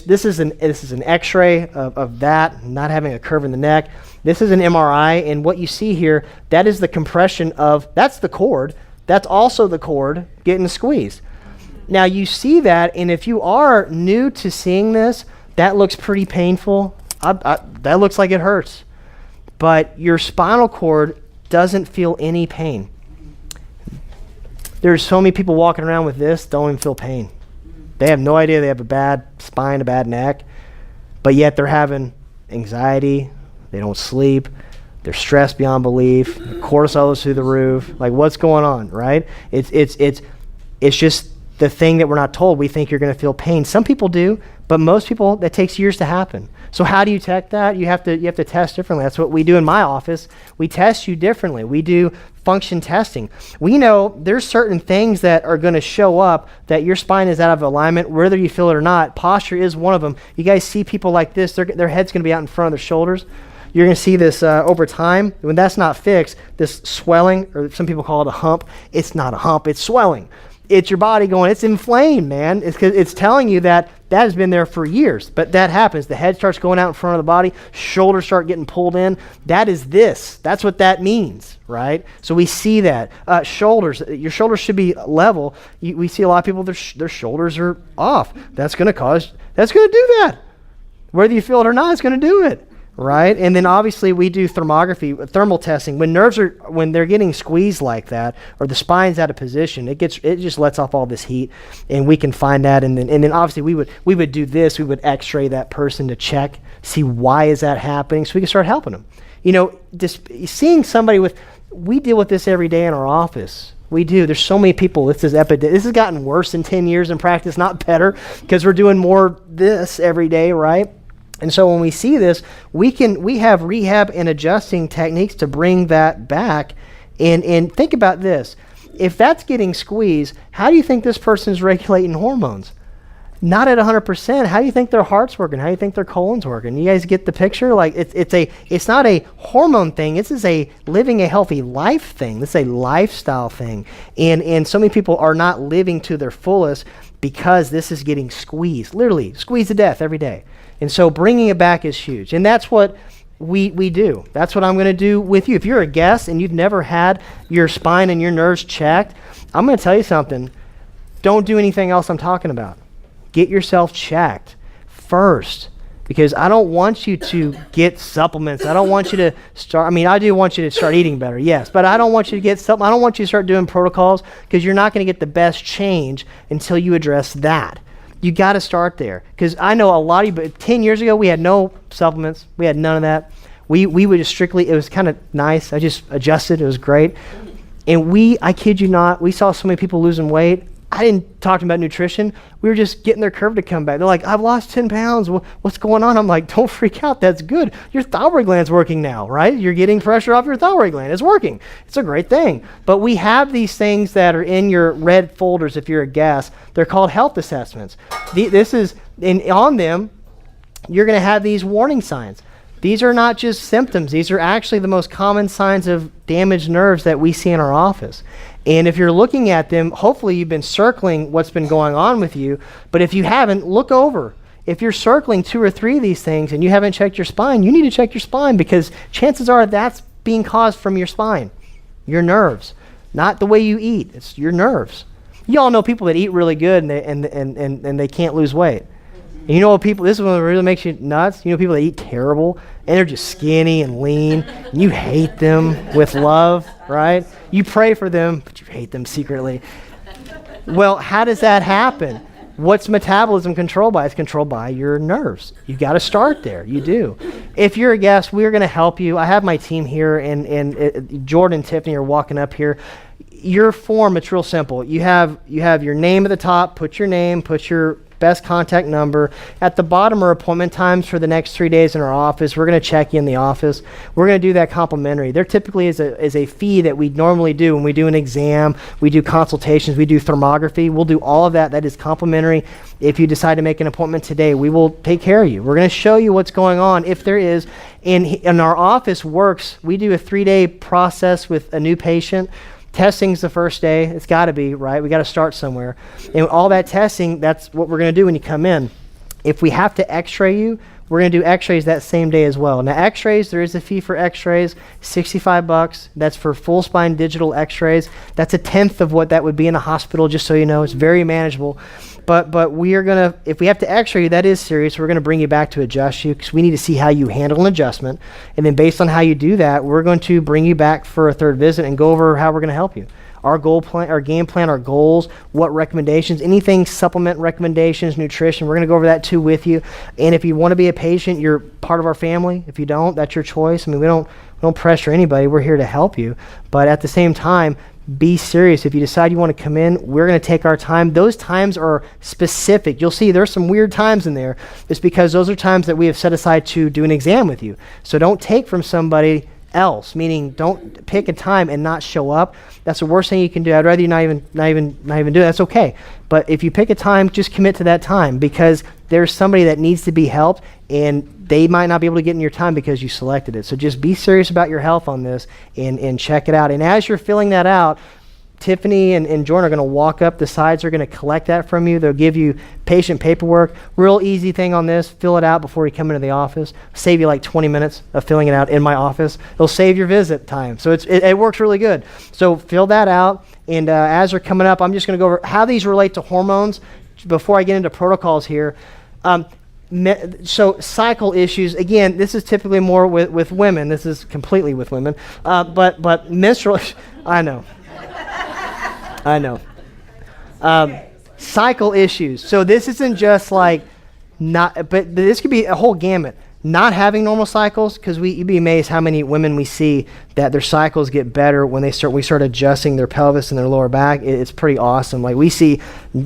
this is an X-ray of that, not having a curve in the neck. This is an MRI, and what you see here, that is the compression that's the cord. That's also the cord getting squeezed. Now you see that, and if you are new to seeing this, that looks pretty painful. That looks like it hurts. But your spinal cord doesn't feel any pain. There's so many people walking around with this, don't even feel pain. They have no idea they have a bad spine, a bad neck, but yet they're having anxiety, they don't sleep, they're stressed beyond belief, cortisol is through the roof. Like, what's going on, right? It's just the thing that we're not told. We think you're going to feel pain. Some people do, but most people, that takes years to happen. So how do you detect that? You have to test differently. That's what we do in my office. We test you differently. We do function testing. We know there's certain things that are going to show up that your spine is out of alignment, whether you feel it or not. Posture is one of them. You guys see people like this, their head's going to be out in front of their shoulders. You're going to see this over time. When that's not fixed, this swelling, or some people call it a hump, it's not a hump, it's swelling. It's your body going, it's inflamed, man. It's telling you that has been there for years. But that happens. The head starts going out in front of the body. Shoulders start getting pulled in. That is this. That's what that means, right? So we see that. Shoulders. Your shoulders should be level. We see a lot of people, their shoulders are off. That's going to do that. Whether you feel it or not, it's going to do it. Right? And then obviously we do thermal testing. When they're getting squeezed like that, or the spine's out of position, it just lets off all this heat, and we can find that. And then obviously we would do this. We would X-ray that person to check, see why is that happening, so we can start helping them. Just seeing somebody we deal with this every day in our office. We do. There's so many people. This has gotten worse in 10 years in practice, not better, because we're doing more this every day, right? And so when we see this, we have rehab and adjusting techniques to bring that back. And think about this. If that's getting squeezed, how do you think this person's regulating hormones? Not at 100%. How do you think their heart's working? How do you think their colon's working? You guys get the picture? Like it's not a hormone thing. This is a living a healthy life thing. This is a lifestyle thing. And so many people are not living to their fullest because this is getting squeezed, literally squeezed to death every day. And so bringing it back is huge. And that's what we do. That's what I'm going to do with you. If you're a guest and you've never had your spine and your nerves checked, I'm going to tell you something. Don't do anything else I'm talking about. Get yourself checked first, because I don't want you to get supplements. I don't want you to start, I do want you to start eating better, yes, but I don't want you to get I don't want you to start doing protocols, because you're not going to get the best change until you address that. You got to start there, because I know a lot of you, but 10 years ago, we had no supplements. We had none of that. We would just strictly, it was kind of nice. I just adjusted. It was great. And I kid you not, we saw so many people losing weight. I didn't talk about nutrition. We were just getting their curve to come back. They're like, I've lost 10 pounds. What's going on? I'm like, don't freak out. That's good. Your thyroid gland's working now, right? You're getting pressure off your thyroid gland. It's working. It's a great thing. But we have these things that are in your red folders if you're a guest. They're called health assessments. On them, you're going to have these warning signs. These are not just symptoms. These are actually the most common signs of damaged nerves that we see in our office. And if you're looking at them, hopefully you've been circling what's been going on with you. But if you haven't, look over. If you're circling 2 or 3 of these things and you haven't checked your spine, you need to check your spine, because chances are that's being caused from your spine, your nerves, not the way you eat. It's your nerves. You all know people that eat really good and they can't lose weight. And you know what people, this is what really makes you nuts. You know people that eat terrible and they're just skinny and lean and you hate them with love, right? You pray for them, but you hate them secretly. Well, how does that happen? What's metabolism controlled by? It's controlled by your nerves. You got to start there. You do. If you're a guest, we're going to help you. I have my team here, and Jordan and Tiffany are walking up here. Your form, it's real simple. You have your name at the top. Put your name. Put your best contact number. At the bottom are appointment times for the next 3 days in our office. We're going to check you in the office. We're going to do that complimentary. There typically is a fee that we normally do when we do an exam, we do consultations, we do thermography. We'll do all of that. That is complimentary. If you decide to make an appointment today, we will take care of you. We're going to show you what's going on if there is. And our office works. We do a 3-day process with a new patient. Testing's the first day. It's got to be, right? We got to start somewhere. And all that testing, that's what we're going to do when you come in. If we have to x-ray you, we're going to do x-rays that same day as well. Now, x-rays, there is a fee for x-rays, $65. That's for full spine digital x-rays. That's a tenth of what that would be in a hospital, just so you know. It's very manageable. But we are going to, if we have to x-ray you, that is serious. We're going to bring you back to adjust you because we need to see how you handle an adjustment. And then based on how you do that, we're going to bring you back for a third visit and go over how we're going to help you. Our goal plan, our game plan, our goals, what recommendations, anything supplement recommendations, nutrition, we're going to go over that too with you. And if you want to be a patient, you're part of our family. If you don't, that's your choice. I mean, we don't pressure anybody. We're here to help you. But at the same time, be serious. If you decide you want to come in, we're going to take our time. Those times are specific. You'll see there's some weird times in there. It's because those are times that we have set aside to do an exam with you. So don't take from somebody else, meaning don't pick a time and not show up. That's the worst thing you can do. I'd rather you not even do it. That's okay. But if you pick a time, just commit to that time because there's somebody that needs to be helped and they might not be able to get in your time because you selected it. So just be serious about your health on this and check it out. And as you're filling that out, Tiffany and Jordan are going to walk up. The sides are going to collect that from you. They'll give you patient paperwork. Real easy thing on this. Fill it out before you come into the office. Save you like 20 minutes of filling it out in my office. It'll save your visit time. So it works really good. So fill that out. And as they're coming up, I'm just going to go over how these relate to hormones before I get into protocols here. So cycle issues, again, this is typically more with women. This is completely with women. But menstrual, I know. Cycle issues. So this isn't just like but this could be a whole gamut. Not having normal cycles, because you'd be amazed how many women we see that their cycles get better when we start adjusting their pelvis and their lower back. It's pretty awesome. Like we see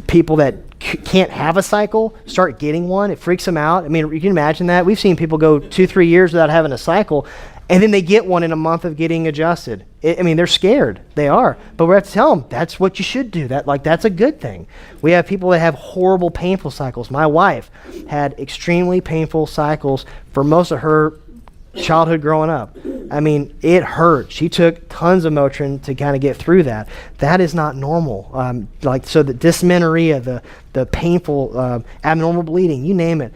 people that can't have a cycle start getting one. It freaks them out. I mean, you can imagine that. We've seen people go 2-3 years without having a cycle, and then they get one in a month of getting adjusted. I mean, they're scared. They are. But we have to tell them that's what you should do. That's a good thing. We have people that have horrible, painful cycles. My wife had extremely painful cycles for most of her childhood growing up. I mean, it hurt. She took tons of Motrin to kind of get through that. That is not normal. So the dysmenorrhea, the painful, abnormal bleeding, you name it,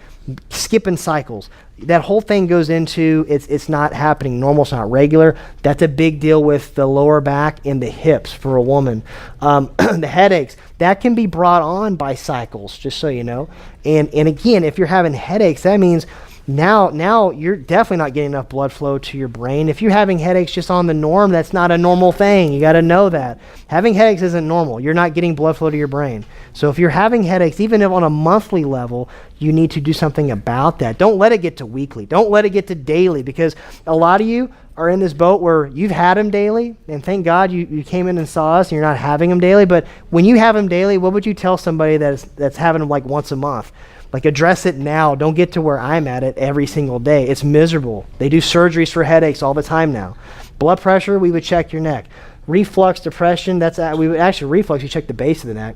skipping cycles. That whole thing goes into it's not happening normal, it's not regular. That's a big deal with the lower back and the hips for a woman. The headaches, that can be brought on by cycles, just so you know. And again, if you're having headaches, that means now you're definitely not getting enough blood flow to your brain. If you're having headaches just on the norm, that's not a normal thing. You got to know that. Having headaches isn't normal. You're not getting blood flow to your brain. So if you're having headaches, even if on a monthly level, you need to do something about that. Don't let it get to weekly. Don't let it get to daily, because a lot of you are in this boat where you've had them daily, and thank God you came in and saw us and you're not having them daily. But when you have them daily, what would you tell somebody that's having them like once a month? Like, address it now. Don't get to where I'm at it every single day. It's miserable. They do surgeries for headaches all the time now. Blood pressure, we would check your neck. Reflux, depression, we would actually reflux, you check the base of the neck.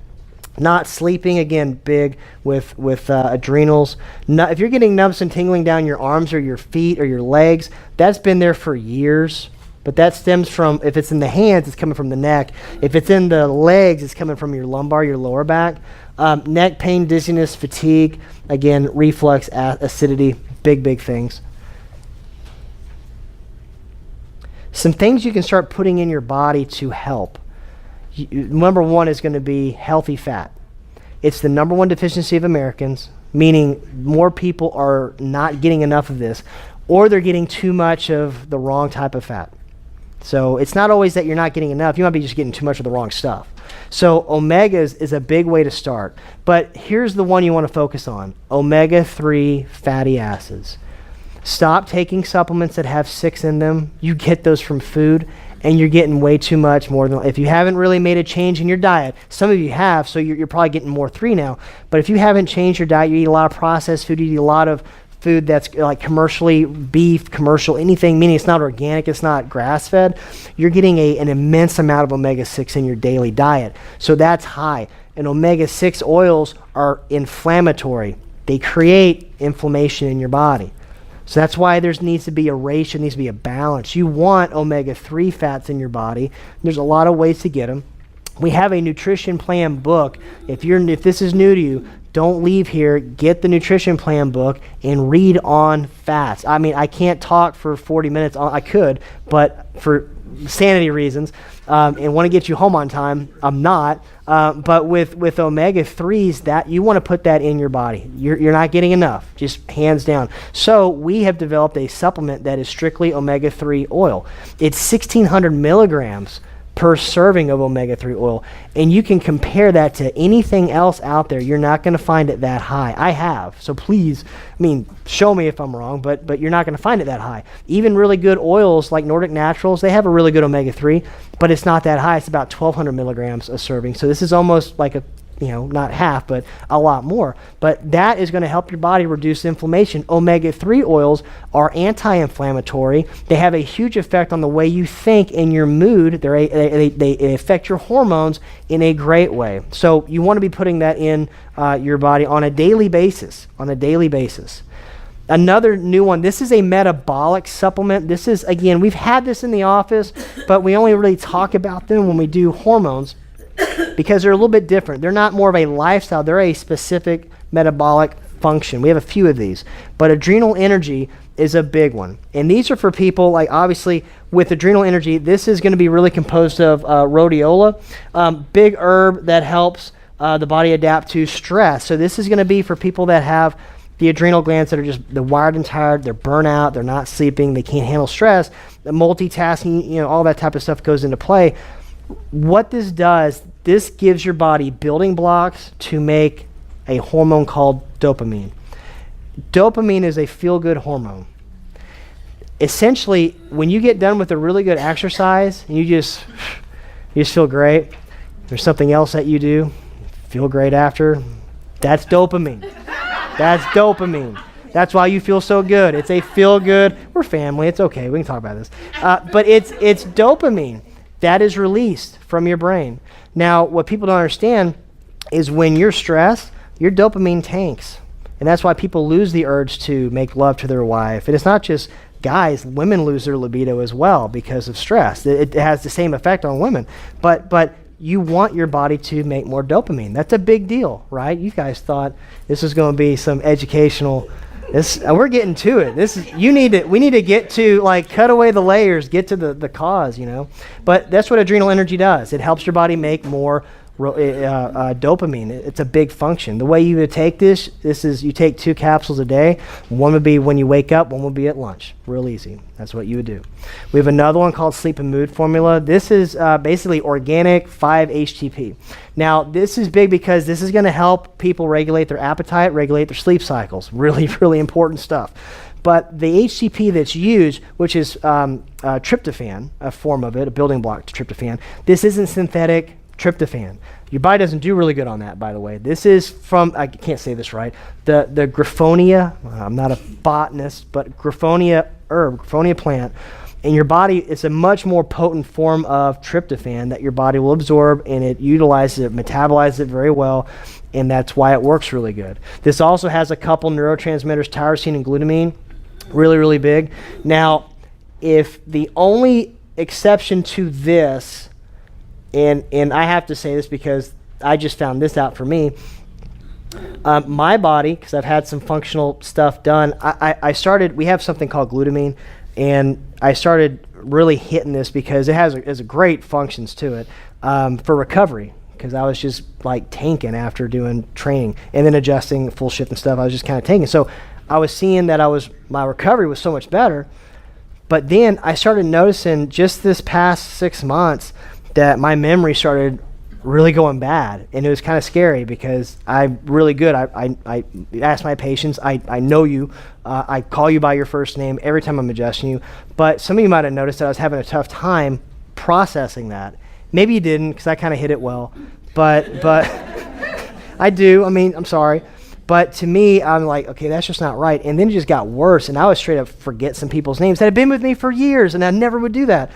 Not sleeping, again, big with adrenals. If you're getting numbness and tingling down your arms or your feet or your legs, that's been there for years. But that stems from, if it's in the hands, it's coming from the neck. If it's in the legs, it's coming from your lumbar, your lower back. Neck pain, dizziness, fatigue, again, reflux, acidity, big things. Some things you can start putting in your body to help. Number one is going to be healthy fat. It's the number one deficiency of Americans, meaning more people are not getting enough of this, or they're getting too much of the wrong type of fat. So it's not always that you're not getting enough. You might be just getting too much of the wrong stuff. So omegas is a big way to start. But here's the one you want to focus on: omega-3 fatty acids. Stop taking supplements that have 6 in them. You get those from food, and you're getting way too much more than, if you haven't really made a change in your diet. Some of you have, so you're probably getting more 3 now. But if you haven't changed your diet, you eat a lot of processed food, you eat a lot of food that's like commercially beef, commercial anything, meaning it's not organic, it's not grass-fed, you're getting an immense amount of omega-6 in your daily diet. So that's high. And omega-6 oils are inflammatory. They create inflammation in your body. So that's why there needs to be a ratio, needs to be a balance. You want omega-3 fats in your body. There's a lot of ways to get them. We have a nutrition plan book. If this is new to you, don't leave here. Get the nutrition plan book and read on fats. I mean, I can't talk for 40 minutes. I could, but for sanity reasons, and want to get you home on time, I'm not. But with omega-3s, that you want to put that in your body. You're not getting enough, just hands down. So we have developed a supplement that is strictly omega-3 oil. It's 1,600 milligrams per serving of omega-3 oil, and you can compare that to anything else out there. You're not going to find it that high. I have, so please, show me if I'm wrong, but you're not going to find it that high. Even really good oils like Nordic Naturals, they have a really good omega-3, but it's not that high. It's about 1,200 milligrams a serving, so this is almost like not half, but a lot more. But that is going to help your body reduce inflammation. Omega-3 oils are anti-inflammatory. They have a huge effect on the way you think and your mood. They affect your hormones in a great way. So you want to be putting that in your body on a daily basis. Another new one, this is a metabolic supplement. This is, again, we've had this in the office, but we only really talk about them when we do hormones, because they're a little bit different. They're not more of a lifestyle. They're a specific metabolic function. We have a few of these. But adrenal energy is a big one. And these are for people, like obviously with adrenal energy, this is going to be really composed of rhodiola, big herb that helps the body adapt to stress. So this is going to be for people that have the adrenal glands that are they're wired and tired, they're burnt out, they're not sleeping, they can't handle stress, the multitasking, all that type of stuff goes into play. What this does, this gives your body building blocks to make a hormone called dopamine. Dopamine is a feel-good hormone. Essentially, when you get done with a really good exercise and you just feel great, there's something else that you do, feel great after, that's dopamine. That's dopamine. That's why you feel so good. It's a feel-good, we're family, it's okay, we can talk about this. But it's dopamine that is released from your brain. Now, what people don't understand is when you're stressed, your dopamine tanks. And that's why people lose the urge to make love to their wife. And it's not just guys, women lose their libido as well because of stress. It has the same effect on women. But you want your body to make more dopamine. That's a big deal, right? You guys thought this was going to be some educational. We're getting to it. We need to get to, cut away the layers, get to the cause, But that's what adrenal energy does. It helps your body make more dopamine. It's a big function. The way you would take this is you take 2 capsules a day. One would be when you wake up, one would be at lunch. Real easy. That's what you would do. We have another one called Sleep and Mood Formula. This is basically organic 5-HTP. Now, this is big because this is going to help people regulate their appetite, regulate their sleep cycles. Really, really important stuff. But the HTP that's used, which is tryptophan, a form of it, a building block to tryptophan, this isn't synthetic tryptophan. Your body doesn't do really good on that, by the way. This is from, I can't say this right, the Griffonia, I'm not a botanist, but Griffonia plant. And your body, it's a much more potent form of tryptophan that your body will absorb, and it utilizes it, metabolizes it very well, and that's why it works really good. This also has a couple neurotransmitters, tyrosine and glutamine, really, really big. Now, if the only exception to this, and I have to say this because I just found this out for me, my body, because I've had some functional stuff done, we have something called glutamine, and I started really hitting this because it has a great functions to it for recovery, because I was just like tanking after doing training and then adjusting full shift and stuff. I was just kind of tanking. So I was seeing that my recovery was so much better. But then I started noticing just this past 6 months that my memory started really going bad, and it was kind of scary because I'm really good. I ask my patients, I know you, I call you by your first name every time I'm adjusting you. But some of you might have noticed that I was having a tough time processing that. Maybe you didn't, because I kind of hit it well, but I do. I mean, I'm sorry. But to me, I'm like, okay, that's just not right. And then it just got worse, and I would straight up forget some people's names that had been with me for years, and I never would do that.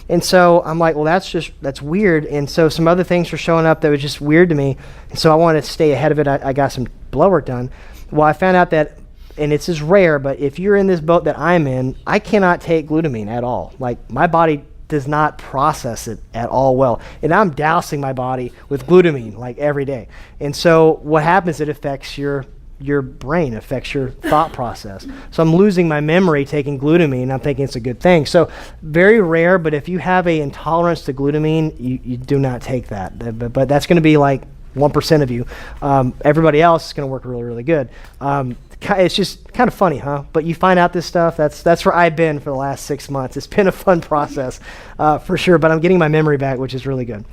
And so I'm like, well, that's weird. And so some other things were showing up that was just weird to me. And so I wanted to stay ahead of it. I got some blood work done. Well, I found out that, and it's just rare, but if you're in this boat that I'm in, I cannot take glutamine at all. Like, my body does not process it at all well. And I'm dousing my body with glutamine like every day. And so what happens, it affects your brain, affects your thought process. So I'm losing my memory taking glutamine. I'm thinking it's a good thing. So very rare, but if you have a intolerance to glutamine, you do not take that. But that's going to be like 1% of you. Everybody else is going to work really, really good. It's just kind of funny, huh? But you find out this stuff. That's where I've been for the last 6 months. It's been a fun process for sure, but I'm getting my memory back, which is really good.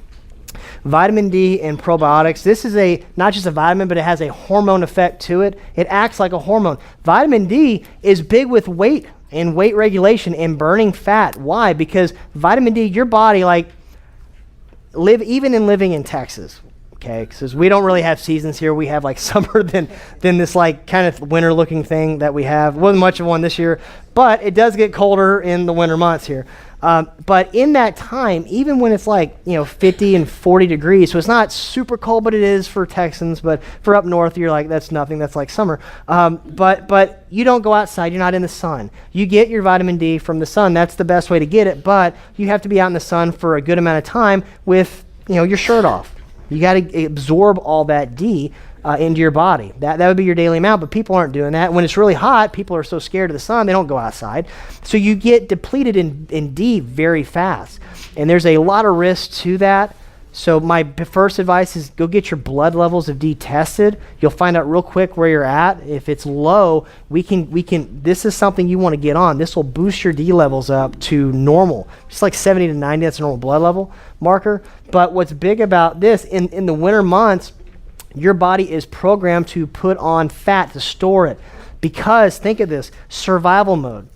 Vitamin D and probiotics. This is not just a vitamin, but it has a hormone effect to it. It acts like a hormone. Vitamin D is big with weight and weight regulation and burning fat. Why? Because vitamin D, your body, like, even in living in Texas, okay, because we don't really have seasons here. We have like summer than this like kind of winter looking thing that we have. Wasn't much of one this year, but it does get colder in the winter months here. But in that time, even when it's like, 50 and 40 degrees, so it's not super cold, but it is for Texans. But for up north, you're like, that's nothing. That's like summer. But you don't go outside. You're not in the sun. You get your vitamin D from the sun. That's the best way to get it. But you have to be out in the sun for a good amount of time with, your shirt off. You got to absorb all that D into your body. That would be your daily amount, but people aren't doing that. When it's really hot, people are so scared of the sun, they don't go outside. So you get depleted in D very fast. And there's a lot of risk to that. So my first advice is go get your blood levels of D tested. You'll find out real quick where you're at. If it's low, we can this is something you want to get on. This will boost your D levels up to normal. Just like 70 to 90, that's a normal blood level marker. But what's big about this, in the winter months, your body is programmed to put on fat to store it. Because, think of this, survival mode.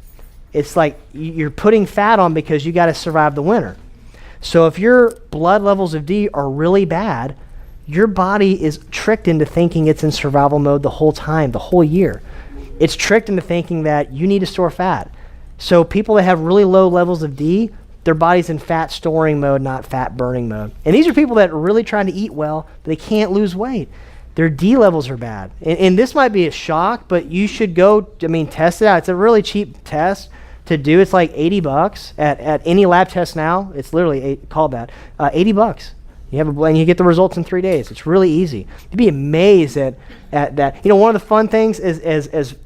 It's like you're putting fat on because you got to survive the winter. So if your blood levels of D are really bad, your body is tricked into thinking it's in survival mode the whole time, the whole year. It's tricked into thinking that you need to store fat. So people that have really low levels of D, their body's in fat storing mode, not fat burning mode. And these are people that are really trying to eat well, but they can't lose weight. Their D levels are bad. And this might be a shock, but you should go, test it out. It's a really cheap test to do. It's like $80 at any lab test now. It's literally called that. $80. And you get the results in 3 days. It's really easy. You'd be amazed at that. One of the fun things is as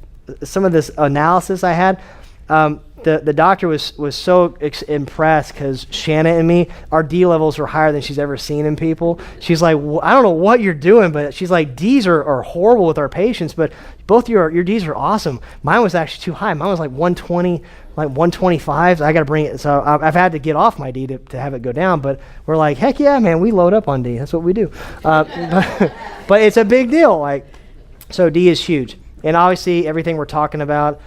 some of this analysis I had, the doctor was so impressed because Shanna and me, our D levels were higher than she's ever seen in people. She's like, I don't know what you're doing, but she's like, Ds are horrible with our patients, but both your Ds are awesome. Mine was actually too high. Mine was like 120, like 125. So I got to bring it. So I've had to get off my D to have it go down, but we're like, heck yeah, man, we load up on D. That's what we do. But it's a big deal. So D is huge. And obviously everything we're talking about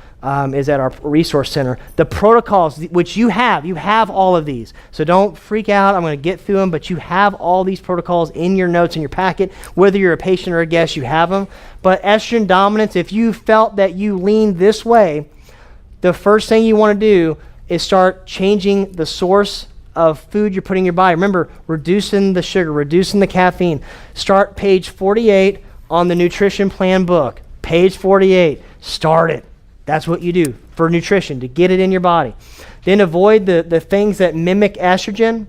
is at our resource center. The protocols, which you have all of these. So don't freak out. I'm going to get through them, but you have all these protocols in your notes in your packet. Whether you're a patient or a guest, you have them. But estrogen dominance, if you felt that you leaned this way, the first thing you want to do is start changing the source of food you're putting in your body. Remember, reducing the sugar, reducing the caffeine. Start page 48 on the nutrition plan book. Page 48, start it. That's what you do for nutrition, to get it in your body. Then avoid the things that mimic estrogen.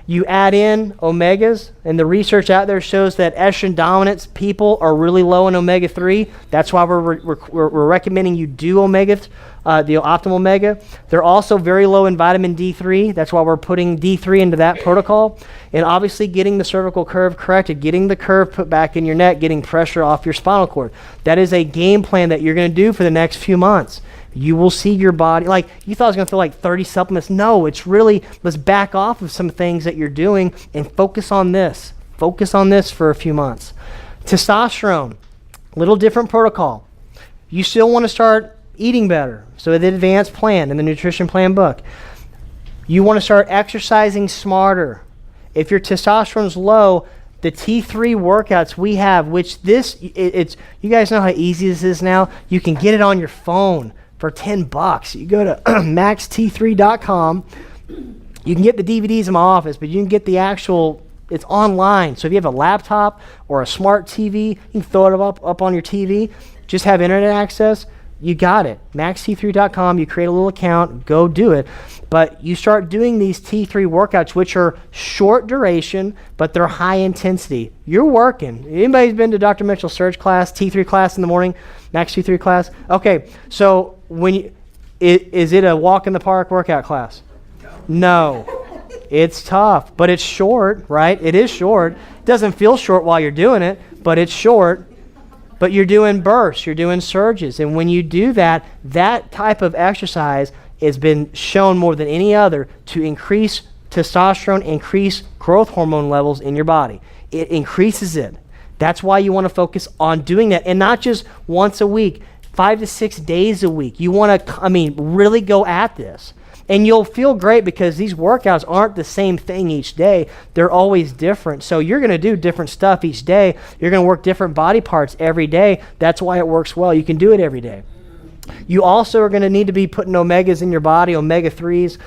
You add in omegas, and the research out there shows that estrogen dominant people are really low in omega-3. That's why we're recommending you do omega, the optimal omega. They're also very low in vitamin D3. That's why we're putting D3 into that protocol. And obviously getting the cervical curve corrected, getting the curve put back in your neck, getting pressure off your spinal cord. That is a game plan that you're going to do for the next few months. You will see your body, like you thought I was going to throw like 30 supplements. No, it's really, let's back off of some things that you're doing and focus on this. Focus on this for a few months. Testosterone, little different protocol. You still want to start eating better. So the advanced plan in the nutrition plan book. You want to start exercising smarter. If your testosterone's low, the T3 workouts we have, which it's you guys know how easy this is now. You can get it on your phone for $10. You go to maxt3.com. You can get the DVDs in my office, but you can get the actual, it's online. So if you have a laptop or a smart TV, you can throw it up on your TV. Just have internet access. You got it. maxt3.com. You create a little account. Go do it. But you start doing these T3 workouts, which are short duration, but they're high intensity. You're working. Anybody's been to Dr. Mitchell's surge class, T3 class in the morning, Max T3 class? Okay, so is it a walk in the park workout class? No. It's tough, but it's short, right? It is short. It doesn't feel short while you're doing it, but it's short. But you're doing bursts, you're doing surges. And when you do that, that type of exercise has been shown more than any other to increase testosterone, increase growth hormone levels in your body. It increases it. That's why you want to focus on doing that. And not just once a week, 5 to 6 days a week. You want to, really go at this. And you'll feel great because these workouts aren't the same thing each day. They're always different. So you're going to do different stuff each day. You're going to work different body parts every day. That's why it works well. You can do it every day. You also are going to need to be putting omegas in your body, omega-3s.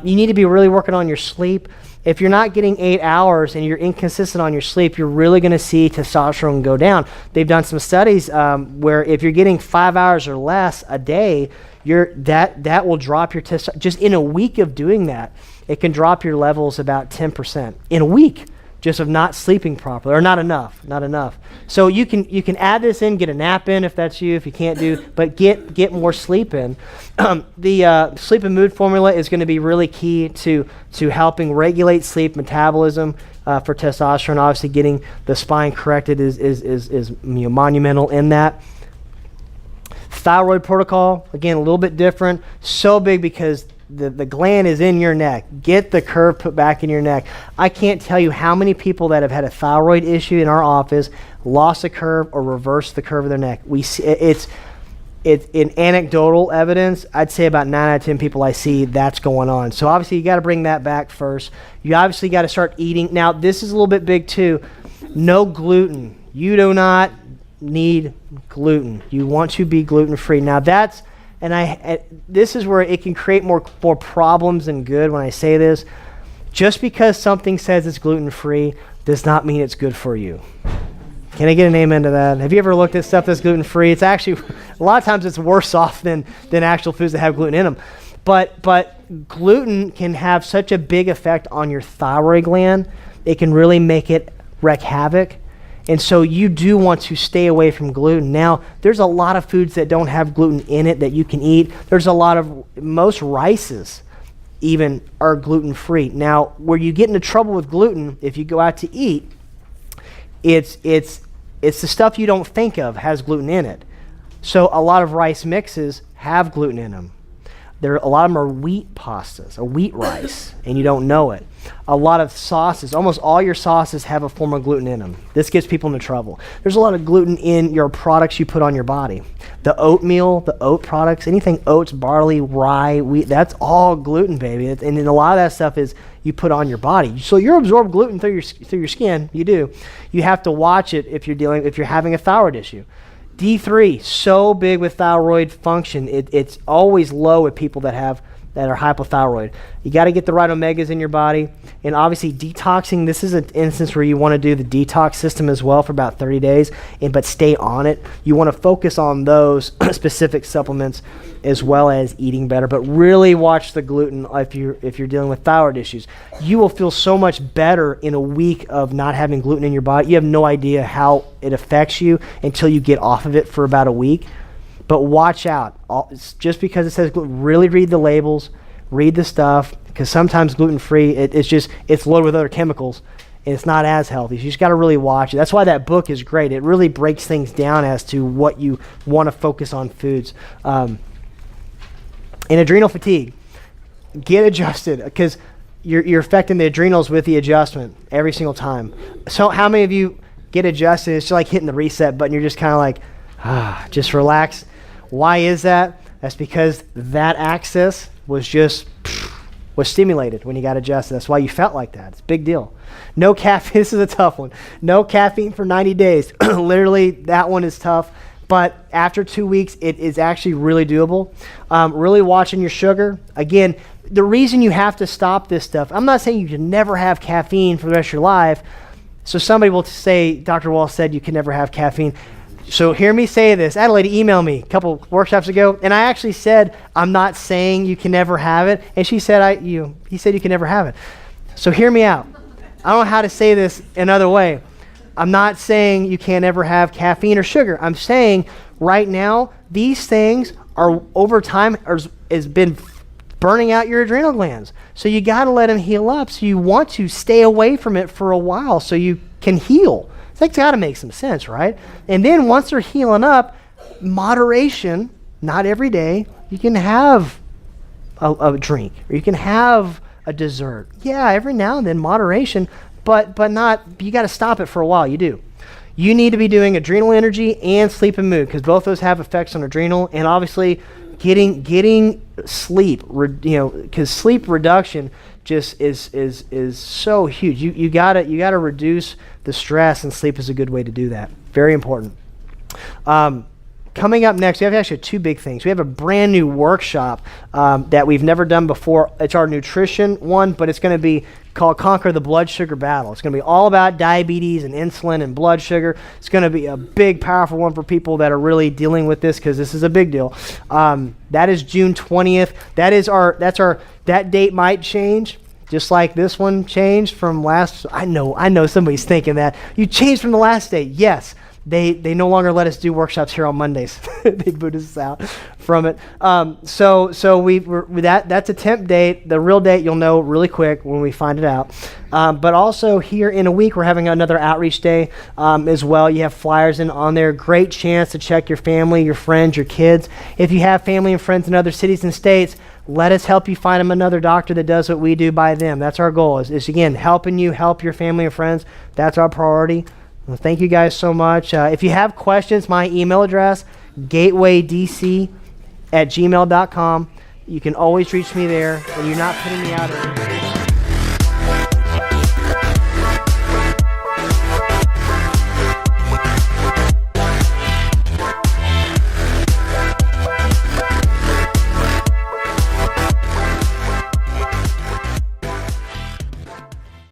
You need to be really working on your sleep. If you're not getting 8 hours and you're inconsistent on your sleep, you're really going to see testosterone go down. They've done some studies where if you're getting 5 hours or less a day, that will drop your testosterone. Just in a week of doing that, it can drop your levels about 10% in a week, just of not sleeping properly, or not enough. So you can add this in, get a nap in if that's you, if you can't do, but get more sleep in. The sleep and mood formula is going to be really key to helping regulate sleep metabolism for testosterone. Obviously, getting the spine corrected is monumental in that. Thyroid protocol, again, a little bit different. So big because the gland is in your neck. Get the curve put back in your neck. I can't tell you how many people that have had a thyroid issue in our office lost a curve or reversed the curve of their neck. We see it's in anecdotal evidence. I'd say about 9 out of 10 people I see that's going on. So obviously you got to bring that back first. You obviously got to start eating. Now this is a little bit big too. No gluten. You do not need gluten. You want to be gluten-free. Now this is where it can create more problems than good when I say this. Just because something says it's gluten-free does not mean it's good for you. Can I get an amen to that? Have you ever looked at stuff that's gluten-free? It's actually, a lot of times it's worse off than actual foods that have gluten in them. But gluten can have such a big effect on your thyroid gland. It can really make it wreak havoc. And so you do want to stay away from gluten. Now, there's a lot of foods that don't have gluten in it that you can eat. There's most rices even are gluten-free. Now, where you get into trouble with gluten, if you go out to eat, it's the stuff you don't think of has gluten in it. So a lot of rice mixes have gluten in them. A lot of them are wheat pastas, or wheat rice, and you don't know it. A lot of sauces, almost all your sauces have a form of gluten in them. This gets people into trouble. There's a lot of gluten in your products you put on your body. The oatmeal, the oat products, anything oats, barley, rye, wheat, that's all gluten, baby. And then a lot of that stuff is you put on your body. So you absorb gluten through your skin. You do. You have to watch it if you're having a thyroid issue. D3, so big with thyroid function. It's always low with people that have that are hypothyroid. You got to get the right omegas in your body. And obviously detoxing, this is an instance where you want to do the detox system as well for about 30 days, but stay on it. You want to focus on those specific supplements as well as eating better, but really watch the gluten if you're dealing with thyroid issues. You will feel so much better in a week of not having gluten in your body. You have no idea how it affects you until you get off of it for about a week. But watch out. Just because it says gluten, really read the labels, read the stuff, because sometimes gluten-free, it's loaded with other chemicals, and it's not as healthy. So you just got to really watch it. That's why that book is great. It really breaks things down as to what you want to focus on foods. And adrenal fatigue, get adjusted, because you're affecting the adrenals with the adjustment every single time. So how many of you get adjusted? It's just like hitting the reset button. You're just kind of like, just relax. Why is that? That's because that axis was stimulated when you got adjusted. That's why you felt like that. It's a big deal. No caffeine. This is a tough one. No caffeine for 90 days. Literally, that one is tough. But after 2 weeks, it is actually really doable. Really watching your sugar. Again, the reason you have to stop this stuff, I'm not saying you can never have caffeine for the rest of your life. So somebody will say, Dr. Wall said you can never have caffeine. So hear me say this. I had a lady email me a couple workshops ago, and I actually said, I'm not saying you can never have it. And she said, he said you can never have it. So hear me out. I don't know how to say this another way. I'm not saying you can't ever have caffeine or sugar. I'm saying right now, these things are over time has been burning out your adrenal glands. So you got to let them heal up. So you want to stay away from it for a while so you can heal. That's got to make some sense, right? And then once they're healing up, moderation, not every day, you can have a drink or you can have a dessert. Yeah, every now and then, moderation, but not, you got to stop it for a while. You do. You need to be doing adrenal energy and sleep and mood because both those have effects on adrenal, and obviously getting sleep, because sleep reduction just is so huge. You gotta reduce the stress, and sleep is a good way to do that. Very important. Coming up next, we have actually two big things. We have a brand new workshop that we've never done before. It's our nutrition one, but it's going to be called Conquer the Blood Sugar Battle. It's going to be all about diabetes and insulin and blood sugar. It's going to be a big, powerful one for people that are really dealing with this because this is a big deal. That is June 20th. That date might change. Just like this one changed from last. I know somebody's thinking that. You changed from the last date. Yes. They no longer let us do workshops here on Mondays. They boot us out from it. So that's a temp date. The real date you'll know really quick when we find it out. But also here in a week we're having another outreach day as well. You have flyers on there. Great chance to check your family, your friends, your kids. If you have family and friends in other cities and states, let us help you find them another doctor that does what we do by them. That's our goal. Is again helping you help your family and friends. That's our priority. Well, thank you guys so much. If you have questions, my email address, gatewaydc@gmail.com. You can always reach me there, and you're not putting me out.